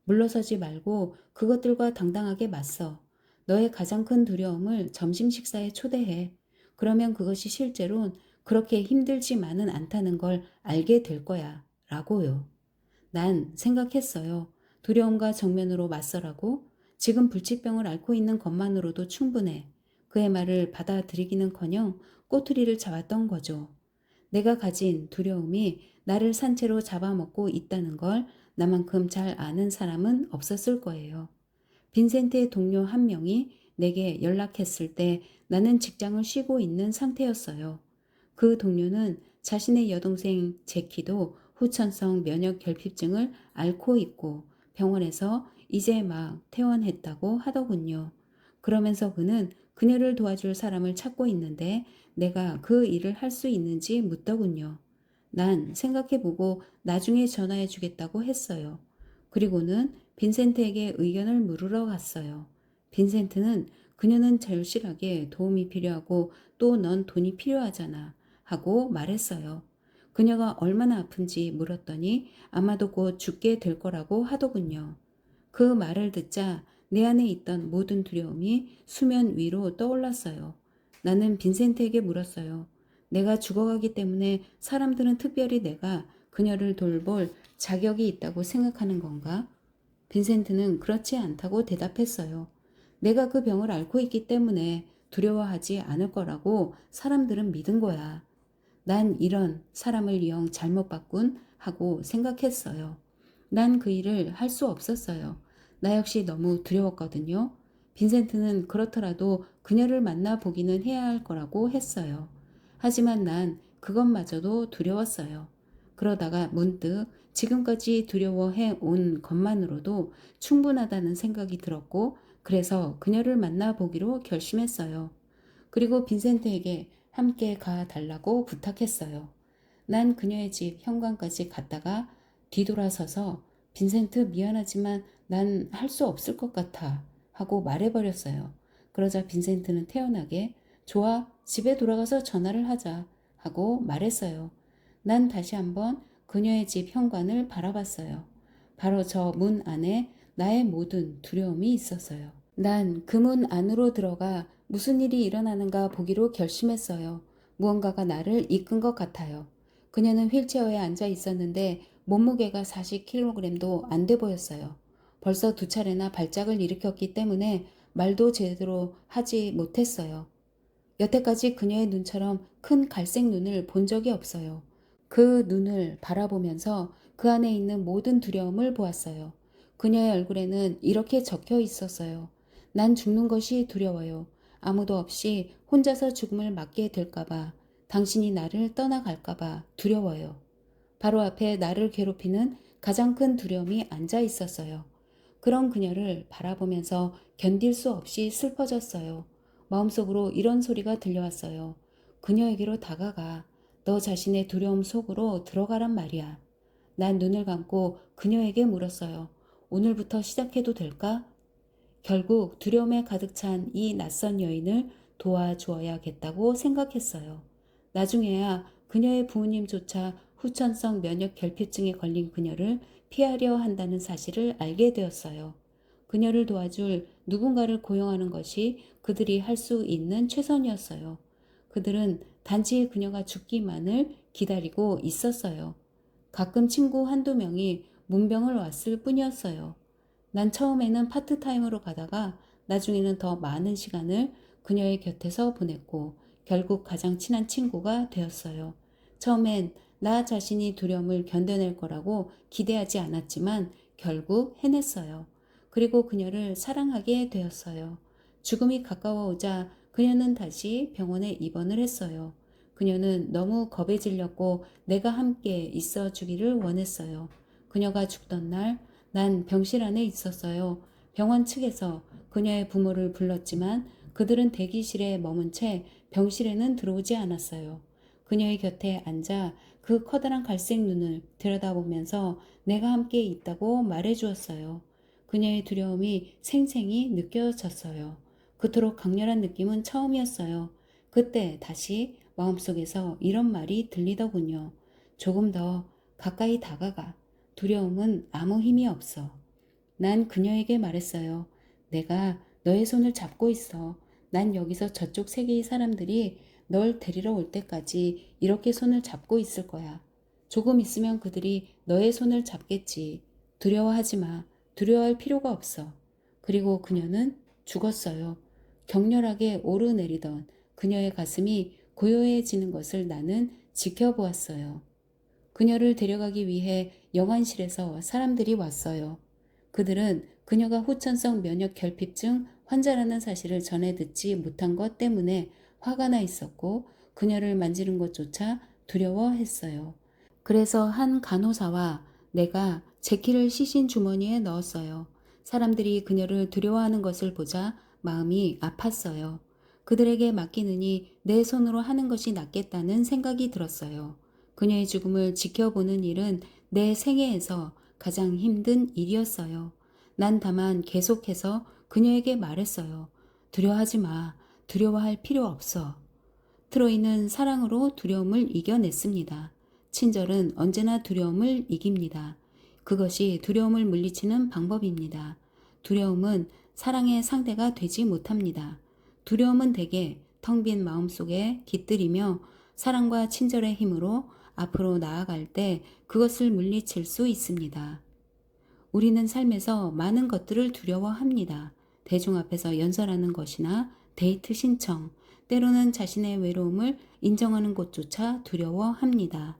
물러서지 말고 그것들과 당당하게 맞서. 너의 가장 큰 두려움을 점심 식사에 초대해. 그러면 그것이 실제론 그렇게 힘들지만은 않다는 걸 알게 될 거야. 라고요. 난 생각했어요. 두려움과 정면으로 맞서라고? 지금 불치병을 앓고 있는 것만으로도 충분해. 그의 말을 받아들이기는커녕 꼬투리를 잡았던 거죠. 내가 가진 두려움이 나를 산채로 잡아먹고 있다는 걸 나만큼 잘 아는 사람은 없었을 거예요. 빈센트의 동료 한 명이 내게 연락했을 때 나는 직장을 쉬고 있는 상태였어요. 그 동료는 자신의 여동생 제키도 후천성 면역 결핍증을 앓고 있고 병원에서 이제 막 퇴원했다고 하더군요. 그러면서 그는 그녀를 도와줄 사람을 찾고 있는데 내가 그 일을 할 수 있는지 묻더군요. 난 생각해보고 나중에 전화해 주겠다고 했어요. 그리고는 빈센트에게 의견을 물으러 갔어요. 빈센트는 그녀는 절실하게 도움이 필요하고 또 넌 돈이 필요하잖아 하고 말했어요. 그녀가 얼마나 아픈지 물었더니 아마도 곧 죽게 될 거라고 하더군요. 그 말을 듣자 내 안에 있던 모든 두려움이 수면 위로 떠올랐어요. 나는 빈센트에게 물었어요. 내가 죽어가기 때문에 사람들은 특별히 내가 그녀를 돌볼 자격이 있다고 생각하는 건가? 빈센트는 그렇지 않다고 대답했어요. 내가 그 병을 앓고 있기 때문에 두려워하지 않을 거라고 사람들은 믿은 거야. 난 이런 사람을 영 잘못 바꾼 하고 생각했어요. 난 그 일을 할 수 없었어요. 나 역시 너무 두려웠거든요. 빈센트는 그렇더라도 그녀를 만나 보기는 해야 할 거라고 했어요. 하지만 난 그것마저도 두려웠어요. 그러다가 문득 지금까지 두려워해 온 것만으로도 충분하다는 생각이 들었고, 그래서 그녀를 만나 보기로 결심했어요. 그리고 빈센트에게 함께 가 달라고 부탁했어요. 난 그녀의 집 현관까지 갔다가 뒤돌아서서 빈센트 미안하지만 난 할 수 없을 것 같아 하고 말해버렸어요. 그러자 빈센트는 태연하게 좋아, 집에 돌아가서 전화를 하자 하고 말했어요. 난 다시 한번 그녀의 집 현관을 바라봤어요. 바로 저 문 안에 나의 모든 두려움이 있었어요. 난 그 문 안으로 들어가 무슨 일이 일어나는가 보기로 결심했어요. 무언가가 나를 이끈 것 같아요. 그녀는 휠체어에 앉아 있었는데 몸무게가 40kg도 안 돼 보였어요. 벌써 2차례나 발작을 일으켰기 때문에 말도 제대로 하지 못했어요. 여태까지 그녀의 눈처럼 큰 갈색 눈을 본 적이 없어요. 그 눈을 바라보면서 그 안에 있는 모든 두려움을 보았어요. 그녀의 얼굴에는 이렇게 적혀 있었어요. 난 죽는 것이 두려워요. 아무도 없이 혼자서 죽음을 맞게 될까봐, 당신이 나를 떠나갈까봐 두려워요. 바로 앞에 나를 괴롭히는 가장 큰 두려움이 앉아 있었어요. 그런 그녀를 바라보면서 견딜 수 없이 슬퍼졌어요. 마음속으로 이런 소리가 들려왔어요. 그녀에게로 다가가. 너 자신의 두려움 속으로 들어가란 말이야. 난 눈을 감고 그녀에게 물었어요. 오늘부터 시작해도 될까? 결국 두려움에 가득 찬 이 낯선 여인을 도와주어야겠다고 생각했어요. 나중에야 그녀의 부모님조차 후천성 면역 결핍증에 걸린 그녀를 피하려 한다는 사실을 알게 되었어요. 그녀를 도와줄 누군가를 고용하는 것이 그들이 할 수 있는 최선이었어요. 그들은 단지 그녀가 죽기만을 기다리고 있었어요. 가끔 친구 한두 명이 문병을 왔을 뿐이었어요. 난 처음에는 파트타임으로 가다가 나중에는 더 많은 시간을 그녀의 곁에서 보냈고 결국 가장 친한 친구가 되었어요. 처음엔 나 자신이 두려움을 견뎌낼 거라고 기대하지 않았지만 결국 해냈어요. 그리고 그녀를 사랑하게 되었어요. 죽음이 가까워오자 그녀는 다시 병원에 입원을 했어요. 그녀는 너무 겁에 질렸고 내가 함께 있어 주기를 원했어요. 그녀가 죽던 날 난 병실 안에 있었어요. 병원 측에서 그녀의 부모를 불렀지만 그들은 대기실에 머문 채 병실에는 들어오지 않았어요. 그녀의 곁에 앉아 그 커다란 갈색 눈을 들여다보면서 내가 함께 있다고 말해주었어요. 그녀의 두려움이 생생히 느껴졌어요. 그토록 강렬한 느낌은 처음이었어요. 그때 다시 마음속에서 이런 말이 들리더군요. 조금 더 가까이 다가가. 두려움은 아무 힘이 없어. 난 그녀에게 말했어요. 내가 너의 손을 잡고 있어. 난 여기서 저쪽 세계의 사람들이 널 데리러 올 때까지 이렇게 손을 잡고 있을 거야. 조금 있으면 그들이 너의 손을 잡겠지. 두려워하지 마. 두려워할 필요가 없어. 그리고 그녀는 죽었어요. 격렬하게 오르내리던 그녀의 가슴이 고요해지는 것을 나는 지켜보았어요. 그녀를 데려가기 위해 영안실에서 사람들이 왔어요. 그들은 그녀가 후천성 면역 결핍증 환자라는 사실을 전해 듣지 못한 것 때문에 화가 나 있었고 그녀를 만지는 것조차 두려워했어요. 그래서 한 간호사와 내가 재키를 시신 주머니에 넣었어요. 사람들이 그녀를 두려워하는 것을 보자 마음이 아팠어요. 그들에게 맡기느니 내 손으로 하는 것이 낫겠다는 생각이 들었어요. 그녀의 죽음을 지켜보는 일은 내 생애에서 가장 힘든 일이었어요. 난 다만 계속해서 그녀에게 말했어요. 두려워하지 마. 두려워할 필요 없어. 트로이는 사랑으로 두려움을 이겨냈습니다. 친절은 언제나 두려움을 이깁니다. 그것이 두려움을 물리치는 방법입니다. 두려움은 사랑의 상대가 되지 못합니다. 두려움은 대개 텅 빈 마음속에 깃들이며 사랑과 친절의 힘으로 앞으로 나아갈 때 그것을 물리칠 수 있습니다. 우리는 삶에서 많은 것들을 두려워합니다. 대중 앞에서 연설하는 것이나 데이트 신청, 때로는 자신의 외로움을 인정하는 것조차 두려워합니다.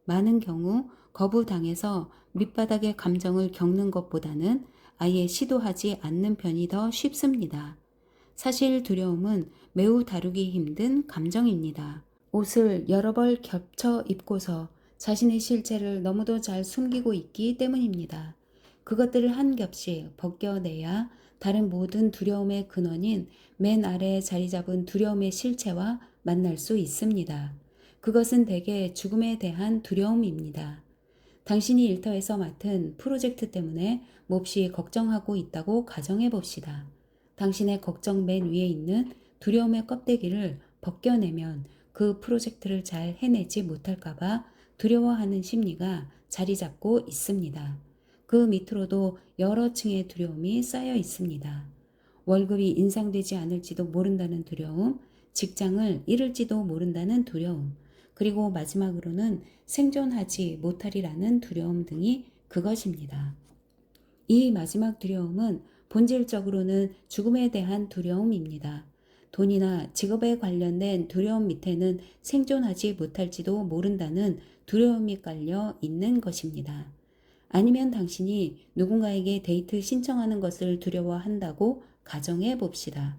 많은 경우 거부당해서 밑바닥의 감정을 겪는 것보다는 아예 시도하지 않는 편이 더 쉽습니다. 사실 두려움은 매우 다루기 힘든 감정입니다. 옷을 여러 벌 겹쳐 입고서 자신의 실체를 너무도 잘 숨기고 있기 때문입니다. 그것들을 한 겹씩 벗겨내야 다른 모든 두려움의 근원인 맨 아래에 자리 잡은 두려움의 실체와 만날 수 있습니다. 그것은 대개 죽음에 대한 두려움입니다. 당신이 일터에서 맡은 프로젝트 때문에 몹시 걱정하고 있다고 가정해 봅시다. 당신의 걱정 맨 위에 있는 두려움의 껍데기를 벗겨내면 그 프로젝트를 잘 해내지 못할까봐 두려워하는 심리가 자리 잡고 있습니다. 그 밑으로도 여러 층의 두려움이 쌓여 있습니다. 월급이 인상되지 않을지도 모른다는 두려움, 직장을 잃을지도 모른다는 두려움, 그리고 마지막으로는 생존하지 못하리라는 두려움 등이 그것입니다. 이 마지막 두려움은 본질적으로는 죽음에 대한 두려움입니다. 돈이나 직업에 관련된 두려움 밑에는 생존하지 못할지도 모른다는 두려움이 깔려 있는 것입니다. 아니면 당신이 누군가에게 데이트 신청하는 것을 두려워한다고 가정해 봅시다.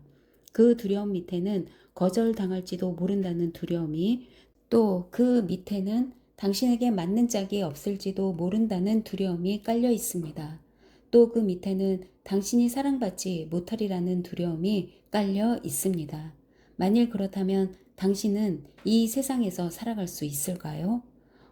그 두려움 밑에는 거절당할지도 모른다는 두려움이, 또 그 밑에는 당신에게 맞는 짝이 없을지도 모른다는 두려움이 깔려 있습니다. 또 그 밑에는 당신이 사랑받지 못하리라는 두려움이 깔려 있습니다. 만일 그렇다면 당신은 이 세상에서 살아갈 수 있을까요?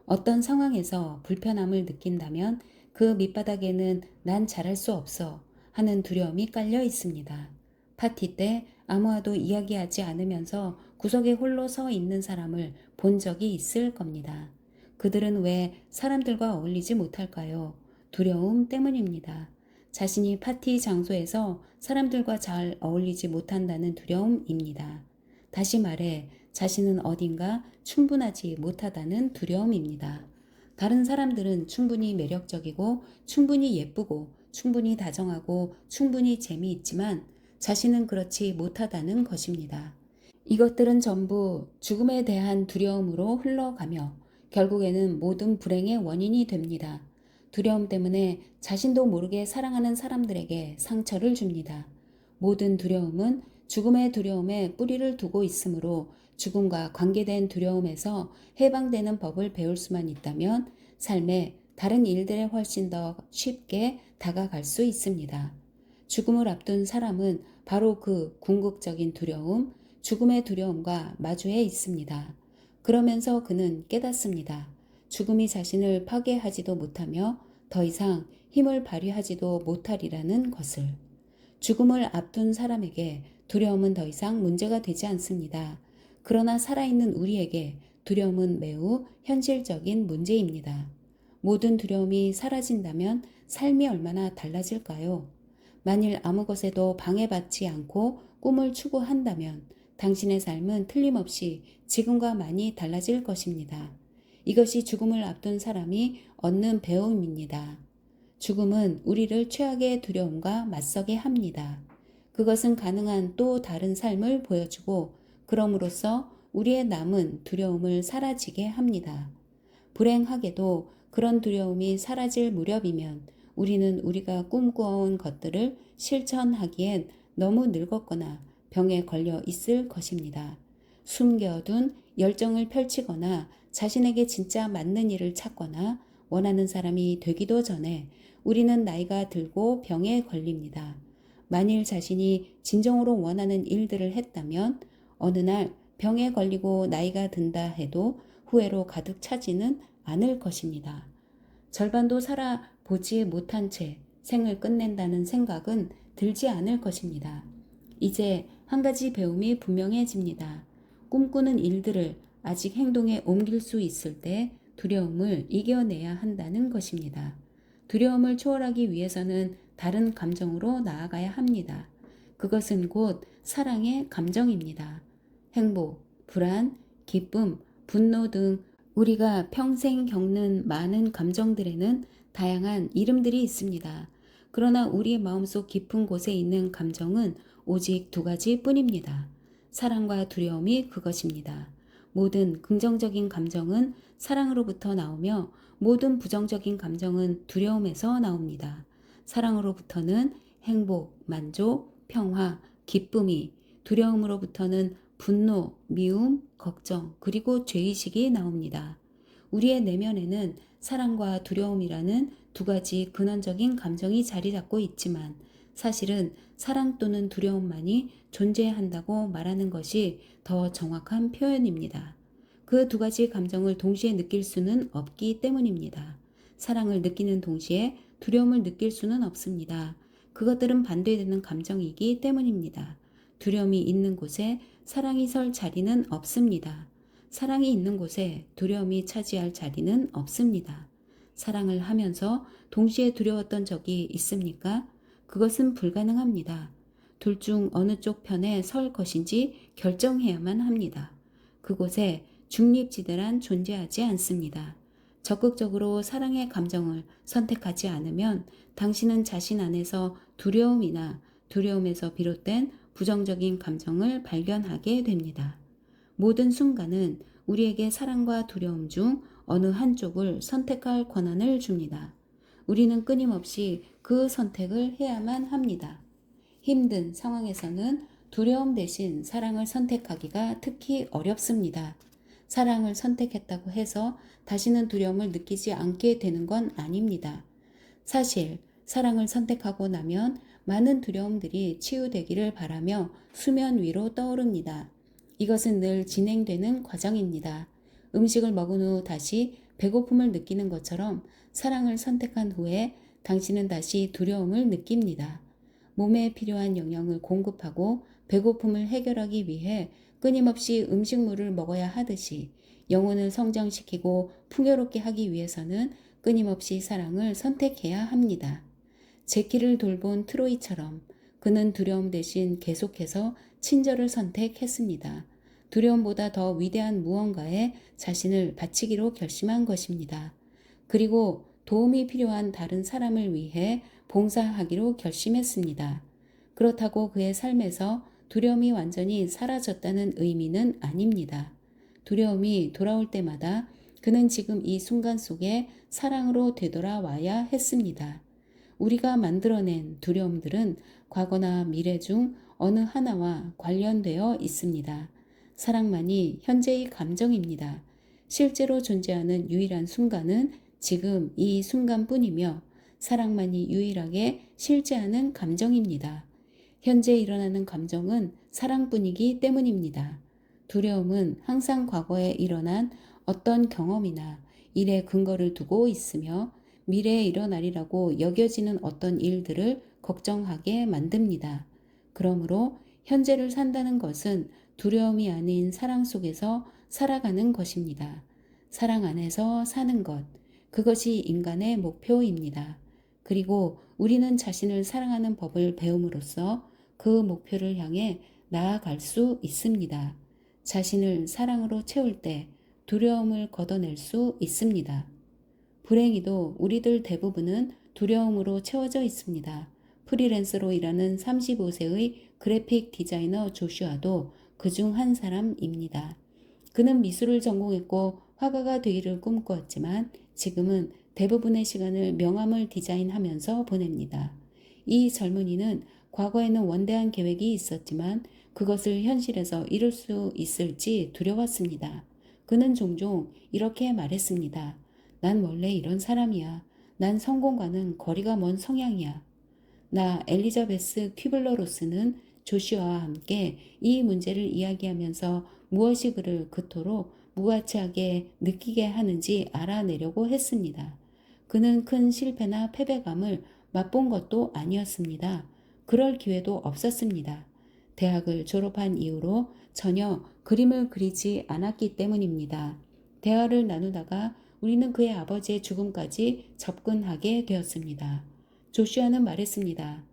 어떤 상황에서 불편함을 느낀다면 그 밑바닥에는 난 잘할 수 없어 하는 두려움이 깔려 있습니다. 파티 때 아무와도 이야기하지 않으면서 구석에 홀로 서 있는 사람을 본 적이 있을 겁니다. 그들은 왜 사람들과 어울리지 못할까요? 두려움 때문입니다. 자신이 파티 장소에서 사람들과 잘 어울리지 못한다는 두려움입니다. 다시 말해 자신은 어딘가 충분하지 못하다는 두려움입니다. 다른 사람들은 충분히 매력적이고 충분히 예쁘고 충분히 다정하고 충분히 재미있지만 자신은 그렇지 못하다는 것입니다. 이것들은 전부 죽음에 대한 두려움으로 흘러가며 결국에는 모든 불행의 원인이 됩니다. 두려움 때문에 자신도 모르게 사랑하는 사람들에게 상처를 줍니다. 모든 두려움은 죽음의 두려움에 뿌리를 두고 있으므로 죽음과 관계된 두려움에서 해방되는 법을 배울 수만 있다면 삶에 다른 일들에 훨씬 더 쉽게 다가갈 수 있습니다. 죽음을 앞둔 사람은 바로 그 궁극적인 두려움, 죽음의 두려움과 마주해 있습니다. 그러면서 그는 깨닫습니다. 죽음이 자신을 파괴하지도 못하며 더 이상 힘을 발휘하지도 못하리라는 것을. 죽음을 앞둔 사람에게 두려움은 더 이상 문제가 되지 않습니다. 그러나 살아있는 우리에게 두려움은 매우 현실적인 문제입니다. 모든 두려움이 사라진다면 삶이 얼마나 달라질까요? 만일 아무 것에도 방해받지 않고 꿈을 추구한다면 당신의 삶은 틀림없이 지금과 많이 달라질 것입니다. 이것이 죽음을 앞둔 사람이 얻는 배움입니다. 죽음은 우리를 최악의 두려움과 맞서게 합니다. 그것은 가능한 또 다른 삶을 보여주고 그럼으로써 우리의 남은 두려움을 사라지게 합니다. 불행하게도 그런 두려움이 사라질 무렵이면 우리는 우리가 꿈꾸어온 것들을 실천하기엔 너무 늙었거나 병에 걸려 있을 것입니다. 숨겨둔 열정을 펼치거나 자신에게 진짜 맞는 일을 찾거나 원하는 사람이 되기도 전에 우리는 나이가 들고 병에 걸립니다. 만일 자신이 진정으로 원하는 일들을 했다면 어느 날 병에 걸리고 나이가 든다 해도 후회로 가득 차지는 않을 것입니다. 절반도 살아보지 못한 채 생을 끝낸다는 생각은 들지 않을 것입니다. 이제 한 가지 배움이 분명해집니다. 꿈꾸는 일들을 아직 행동에 옮길 수 있을 때 두려움을 이겨내야 한다는 것입니다. 두려움을 초월하기 위해서는 다른 감정으로 나아가야 합니다. 그것은 곧 사랑의 감정입니다. 행복, 불안, 기쁨, 분노 등 우리가 평생 겪는 많은 감정들에는 다양한 이름들이 있습니다. 그러나 우리의 마음속 깊은 곳에 있는 감정은 오직 두 가지 뿐입니다. 사랑과 두려움이 그것입니다. 모든 긍정적인 감정은 사랑으로부터 나오며 모든 부정적인 감정은 두려움에서 나옵니다. 사랑으로부터는 행복, 만족, 평화, 기쁨이, 두려움으로부터는 분노, 미움, 걱정, 그리고 죄의식이 나옵니다. 우리의 내면에는 사랑과 두려움이라는 두 가지 근원적인 감정이 자리 잡고 있지만 사실은 사랑 또는 두려움만이 존재한다고 말하는 것이 더 정확한 표현입니다. 그 두 가지 감정을 동시에 느낄 수는 없기 때문입니다. 사랑을 느끼는 동시에 두려움을 느낄 수는 없습니다. 그것들은 반대되는 감정이기 때문입니다. 두려움이 있는 곳에 사랑이 설 자리는 없습니다. 사랑이 있는 곳에 두려움이 차지할 자리는 없습니다. 사랑을 하면서 동시에 두려웠던 적이 있습니까? 그것은 불가능합니다. 둘 중 어느 쪽 편에 설 것인지 결정해야만 합니다. 그곳에 중립지대란 존재하지 않습니다. 적극적으로 사랑의 감정을 선택하지 않으면 당신은 자신 안에서 두려움이나 두려움에서 비롯된 부정적인 감정을 발견하게 됩니다. 모든 순간은 우리에게 사랑과 두려움 중 어느 한쪽을 선택할 권한을 줍니다. 우리는 끊임없이 그 선택을 해야만 합니다. 힘든 상황에서는 두려움 대신 사랑을 선택하기가 특히 어렵습니다. 사랑을 선택했다고 해서 다시는 두려움을 느끼지 않게 되는 건 아닙니다. 사실 사랑을 선택하고 나면 많은 두려움들이 치유되기를 바라며 수면 위로 떠오릅니다. 이것은 늘 진행되는 과정입니다. 음식을 먹은 후 다시 배고픔을 느끼는 것처럼 사랑을 선택한 후에 당신은 다시 두려움을 느낍니다. 몸에 필요한 영양을 공급하고 배고픔을 해결하기 위해 끊임없이 음식물을 먹어야 하듯이 영혼을 성장시키고 풍요롭게 하기 위해서는 끊임없이 사랑을 선택해야 합니다. 제키를 돌본 트로이처럼 그는 두려움 대신 계속해서 친절을 선택했습니다. 두려움보다 더 위대한 무언가에 자신을 바치기로 결심한 것입니다. 그리고 도움이 필요한 다른 사람을 위해 봉사하기로 결심했습니다. 그렇다고 그의 삶에서 두려움이 완전히 사라졌다는 의미는 아닙니다. 두려움이 돌아올 때마다 그는 지금 이 순간 속에 사랑으로 되돌아와야 했습니다. 우리가 만들어낸 두려움들은 과거나 미래 중 어느 하나와 관련되어 있습니다. 사랑만이 현재의 감정입니다. 실제로 존재하는 유일한 순간은 지금 이 순간뿐이며 사랑만이 유일하게 실제하는 감정입니다. 현재 일어나는 감정은 사랑뿐이기 때문입니다. 두려움은 항상 과거에 일어난 어떤 경험이나 일에 근거를 두고 있으며 미래에 일어나리라고 여겨지는 어떤 일들을 걱정하게 만듭니다. 그러므로 현재를 산다는 것은 두려움이 아닌 사랑 속에서 살아가는 것입니다. 사랑 안에서 사는 것, 그것이 인간의 목표입니다. 그리고 우리는 자신을 사랑하는 법을 배움으로써 그 목표를 향해 나아갈 수 있습니다. 자신을 사랑으로 채울 때 두려움을 걷어낼 수 있습니다. 불행히도 우리들 대부분은 두려움으로 채워져 있습니다. 프리랜서로 일하는 35세의 그래픽 디자이너 조슈아도 그중 한 사람입니다. 그는 미술을 전공했고 화가가 되기를 꿈꾸었지만 지금은 대부분의 시간을 명함을 디자인하면서 보냅니다. 이 젊은이는 과거에는 원대한 계획이 있었지만 그것을 현실에서 이룰 수 있을지 두려웠습니다. 그는 종종 이렇게 말했습니다. 난 원래 이런 사람이야. 난 성공과는 거리가 먼 성향이야. 나 엘리자베스 퀴블러 로스는 조슈아와 함께 이 문제를 이야기하면서 무엇이 그를 그토록 무가치하게 느끼게 하는지 알아내려고 했습니다. 그는 큰 실패나 패배감을 맛본 것도 아니었습니다. 그럴 기회도 없었습니다. 대학을 졸업한 이후로 전혀 그림을 그리지 않았기 때문입니다. 대화를 나누다가 우리는 그의 아버지의 죽음까지 접근하게 되었습니다. 조슈아는 말했습니다.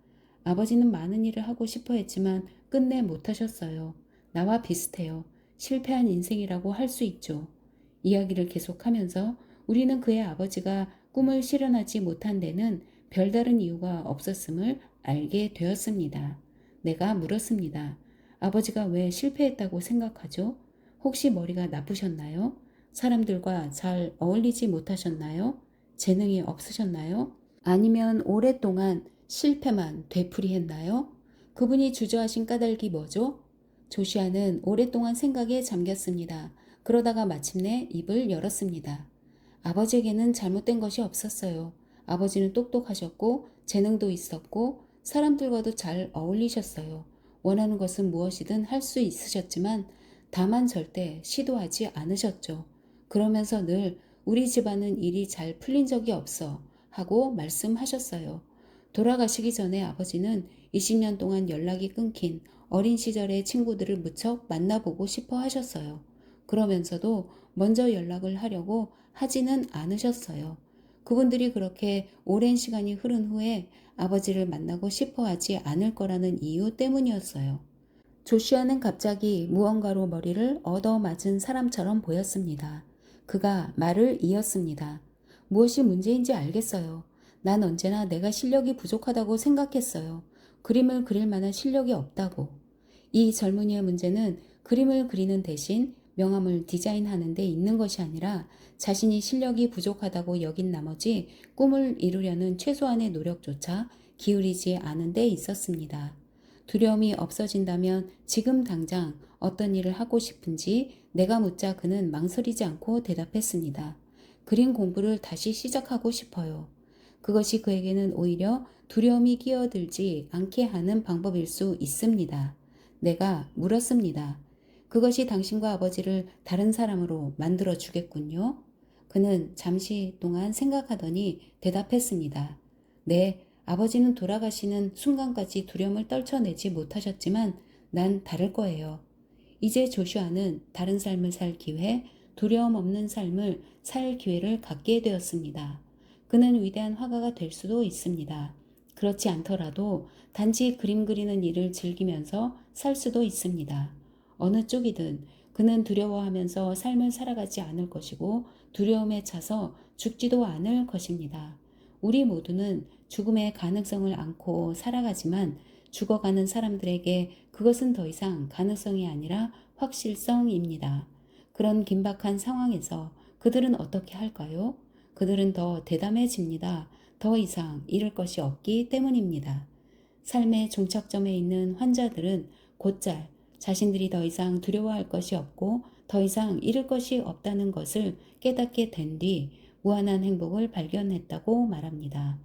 아버지는 많은 일을 하고 싶어 했지만 끝내 못하셨어요. 나와 비슷해요. 실패한 인생이라고 할 수 있죠. 이야기를 계속하면서 우리는 그의 아버지가 꿈을 실현하지 못한 데는 별다른 이유가 없었음을 알게 되었습니다. 내가 물었습니다. 아버지가 왜 실패했다고 생각하죠? 혹시 머리가 나쁘셨나요? 사람들과 잘 어울리지 못하셨나요? 재능이 없으셨나요? 아니면 오랫동안 실패만 되풀이했나요? 그분이 주저하신 까닭이 뭐죠? 조시아는 오랫동안 생각에 잠겼습니다. 그러다가 마침내 입을 열었습니다. 아버지에게는 잘못된 것이 없었어요. 아버지는 똑똑하셨고 재능도 있었고 사람들과도 잘 어울리셨어요. 원하는 것은 무엇이든 할 수 있으셨지만 다만 절대 시도하지 않으셨죠. 그러면서 늘 우리 집안은 일이 잘 풀린 적이 없어 하고 말씀하셨어요. 돌아가시기 전에 아버지는 20년 동안 연락이 끊긴 어린 시절의 친구들을 무척 만나보고 싶어 하셨어요. 그러면서도 먼저 연락을 하려고 하지는 않으셨어요. 그분들이 그렇게 오랜 시간이 흐른 후에 아버지를 만나고 싶어 하지 않을 거라는 이유 때문이었어요. 조슈아는 갑자기 무언가로 머리를 얻어맞은 사람처럼 보였습니다. 그가 말을 이었습니다. 무엇이 문제인지 알겠어요. 난 언제나 내가 실력이 부족하다고 생각했어요. 그림을 그릴 만한 실력이 없다고. 이 젊은이의 문제는 그림을 그리는 대신 명함을 디자인하는 데 있는 것이 아니라 자신이 실력이 부족하다고 여긴 나머지 꿈을 이루려는 최소한의 노력조차 기울이지 않은 데 있었습니다. 두려움이 없어진다면 지금 당장 어떤 일을 하고 싶은지 내가 묻자 그는 망설이지 않고 대답했습니다. 그림 공부를 다시 시작하고 싶어요. 그것이 그에게는 오히려 두려움이 끼어들지 않게 하는 방법일 수 있습니다. 내가 물었습니다. 그것이 당신과 아버지를 다른 사람으로 만들어 주겠군요. 그는 잠시 동안 생각하더니 대답했습니다. 네, 아버지는 돌아가시는 순간까지 두려움을 떨쳐내지 못하셨지만 난 다를 거예요. 이제 조슈아는 다른 삶을 살 기회, 두려움 없는 삶을 살 기회를 갖게 되었습니다. 그는 위대한 화가가 될 수도 있습니다. 그렇지 않더라도 단지 그림 그리는 일을 즐기면서 살 수도 있습니다. 어느 쪽이든 그는 두려워하면서 삶을 살아가지 않을 것이고 두려움에 차서 죽지도 않을 것입니다. 우리 모두는 죽음의 가능성을 안고 살아가지만 죽어가는 사람들에게 그것은 더 이상 가능성이 아니라 확실성입니다. 그런 긴박한 상황에서 그들은 어떻게 할까요? 그들은 더 대담해집니다. 더 이상 잃을 것이 없기 때문입니다. 삶의 종착점에 있는 환자들은 곧잘 자신들이 더 이상 두려워할 것이 없고 더 이상 잃을 것이 없다는 것을 깨닫게 된 뒤 무한한 행복을 발견했다고 말합니다.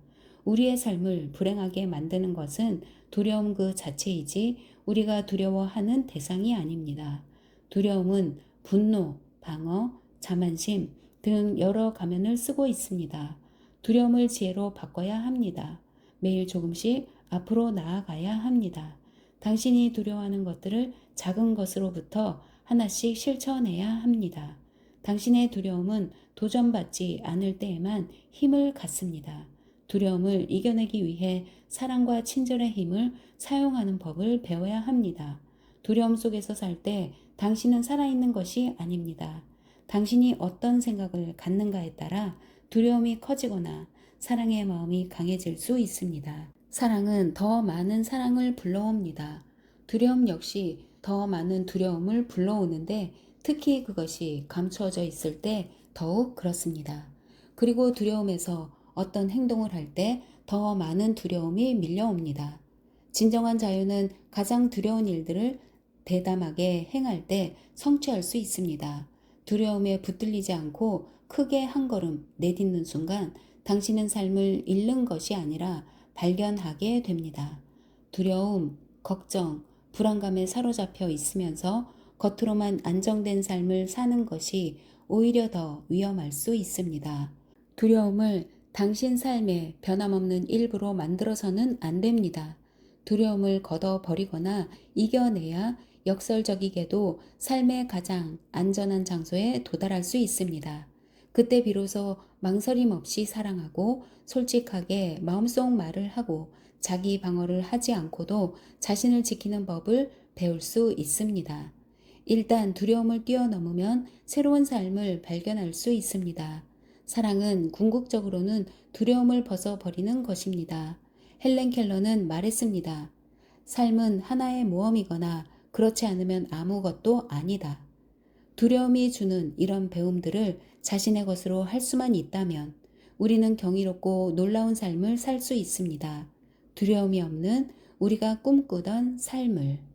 우리의 삶을 불행하게 만드는 것은 두려움 그 자체이지 우리가 두려워하는 대상이 아닙니다. 두려움은 분노, 방어, 자만심 등 여러 가면을 쓰고 있습니다. 두려움을 지혜로 바꿔야 합니다. 매일 조금씩 앞으로 나아가야 합니다. 당신이 두려워하는 것들을 작은 것으로부터 하나씩 실천해야 합니다. 당신의 두려움은 도전받지 않을 때에만 힘을 갖습니다. 두려움을 이겨내기 위해 사랑과 친절의 힘을 사용하는 법을 배워야 합니다. 두려움 속에서 살 때 당신은 살아있는 것이 아닙니다. 당신이 어떤 생각을 갖는가에 따라 두려움이 커지거나 사랑의 마음이 강해질 수 있습니다. 사랑은 더 많은 사랑을 불러옵니다. 두려움 역시 더 많은 두려움을 불러오는데 특히 그것이 감추어져 있을 때 더욱 그렇습니다. 그리고 두려움에서 어떤 행동을 할 때 더 많은 두려움이 밀려옵니다. 진정한 자유는 가장 두려운 일들을 대담하게 행할 때 성취할 수 있습니다. 두려움에 붙들리지 않고 크게 한 걸음 내딛는 순간 당신은 삶을 잃는 것이 아니라 발견하게 됩니다. 두려움, 걱정, 불안감에 사로잡혀 있으면서 겉으로만 안정된 삶을 사는 것이 오히려 더 위험할 수 있습니다. 두려움을 당신 삶의 변함없는 일부로 만들어서는 안 됩니다. 두려움을 걷어버리거나 이겨내야 역설적이게도 삶의 가장 안전한 장소에 도달할 수 있습니다. 그때 비로소 망설임 없이 사랑하고 솔직하게 마음속 말을 하고 자기 방어를 하지 않고도 자신을 지키는 법을 배울 수 있습니다. 일단 두려움을 뛰어넘으면 새로운 삶을 발견할 수 있습니다. 사랑은 궁극적으로는 두려움을 벗어버리는 것입니다. 헬렌 켈러는 말했습니다. 삶은 하나의 모험이거나 그렇지 않으면 아무것도 아니다. 두려움이 주는 이런 배움들을 자신의 것으로 할 수만 있다면 우리는 경이롭고 놀라운 삶을 살 수 있습니다. 두려움이 없는 우리가 꿈꾸던 삶을.